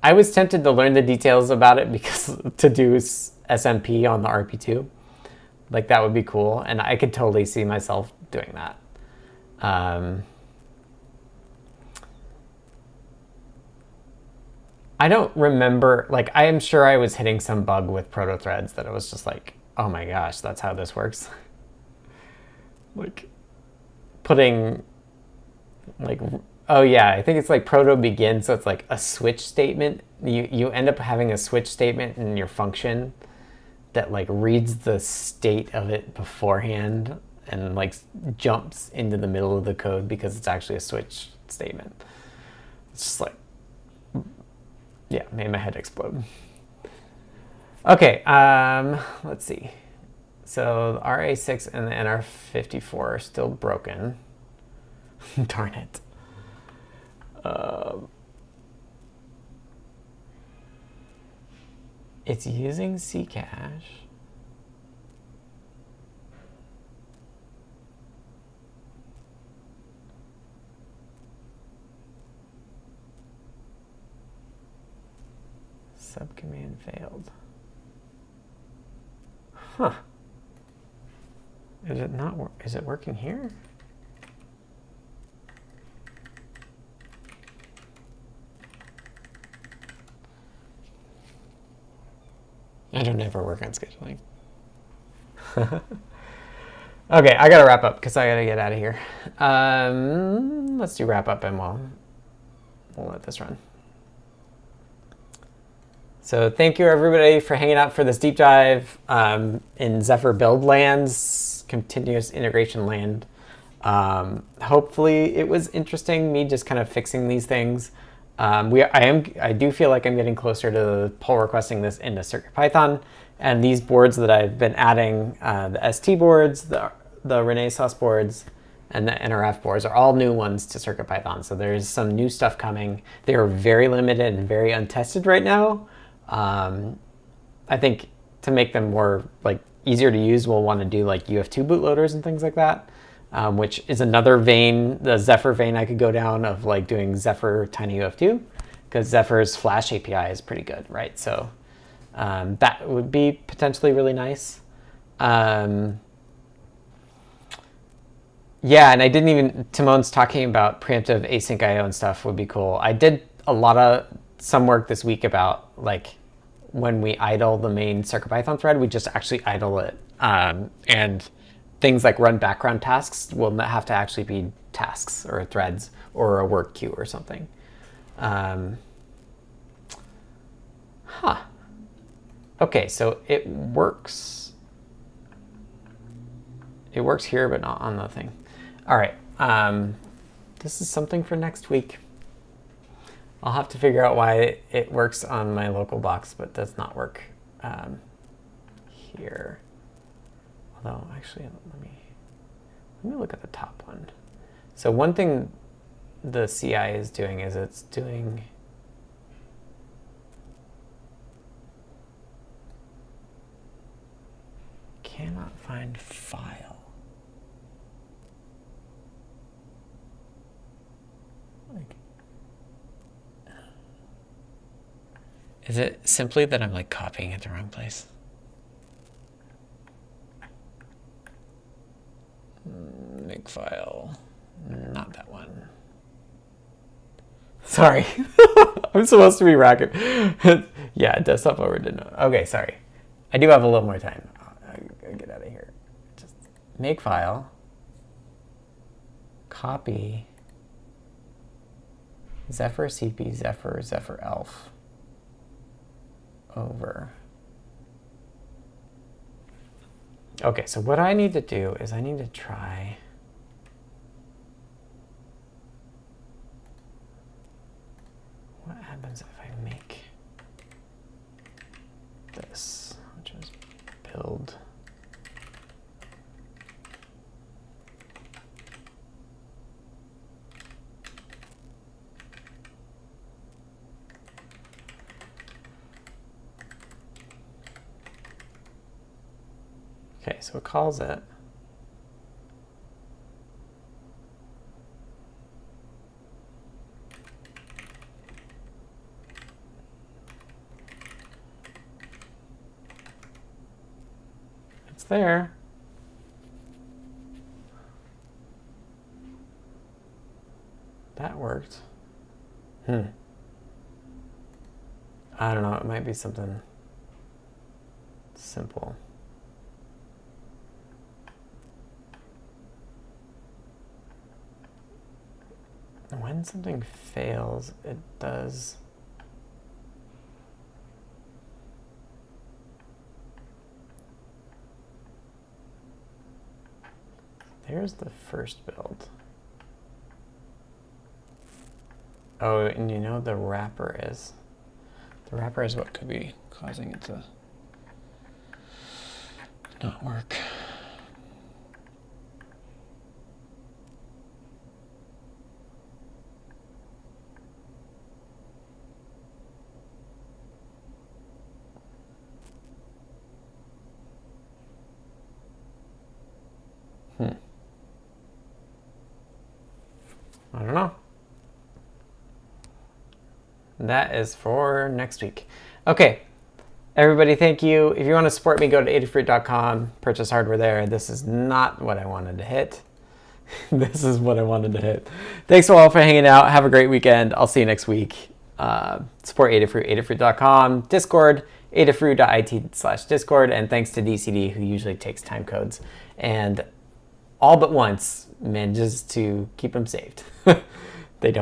I was tempted to learn the details about it because to do SMP on the RP2, like that would be cool, and I could totally see myself doing that. I don't remember, like I am sure I was hitting some bug with protothreads that it was just like, oh my gosh, that's how this works. Like putting like, oh yeah, I think it's like proto begin, so it's like a switch statement. You end up having a switch statement in your function that like reads the state of it beforehand and like jumps into the middle of the code because it's actually a switch statement. It's just like, yeah, made my head explode. Okay, let's see. So the RA6 and the NR54 are still broken. Darn it. It's using Ccache. Subcommand failed. Huh. Is it not? Is it working here? I don't ever work on scheduling. Okay, I gotta wrap up because I gotta get out of here. Let's do wrap up and we'll let this run. So thank you everybody for hanging out for this deep dive in Zephyr build lands, continuous integration land. Hopefully it was interesting, me just kind of fixing these things. I do feel like I'm getting closer to pull requesting this into CircuitPython, and these boards that I've been adding, the ST boards, the Renaissance boards, and the NRF boards are all new ones to CircuitPython. So there's some new stuff coming. They are very limited and very untested right now. I think to make them more like easier to use, we'll want to do like UF2 bootloaders and things like that, which is another vein, the Zephyr vein I could go down of like doing Zephyr tiny UF2, because Zephyr's Flash API is pretty good, right? So that would be potentially really nice. Yeah, and I didn't even, Timon's talking about preemptive async IO and stuff would be cool. I did some work this week about like when we idle the main CircuitPython thread, we just actually idle it. And things like run background tasks will not have to actually be tasks or threads or a work queue or something. Okay, so it works. It works here, but not on the thing. All right, this is something for next week. I'll have to figure out why it works on my local box, but does not work here. Although, actually, let me look at the top one. So one thing the CI is doing is it's doing cannot find file. Is it simply that I'm like copying it the wrong place? Make file, not that one. Sorry, I'm supposed to be racket. Yeah, desktop over didn't. Okay, sorry. I do have a little more time. I'll get out of here. Just make file, copy, zephyr-cp, zephyr-elf over. Okay, so what I need to do is I need to try what happens if I make this, which is build okay, so it calls it. It's there. That worked. I don't know, it might be something simple. When something fails, it does. There's the first build. Oh, and you know what the wrapper is? The wrapper is what could be causing it to not work. I don't know. That is for next week. Okay, everybody, thank you. If you want to support me, go to adafruit.com, purchase hardware there. This is not what I wanted to hit. This is what I wanted to hit. Thanks all for hanging out. Have a great weekend. I'll see you next week. Support Adafruit, adafruit.com, Discord, adafruit.it/Discord, and thanks to DCD, who usually takes time codes and all but once manages to keep them saved.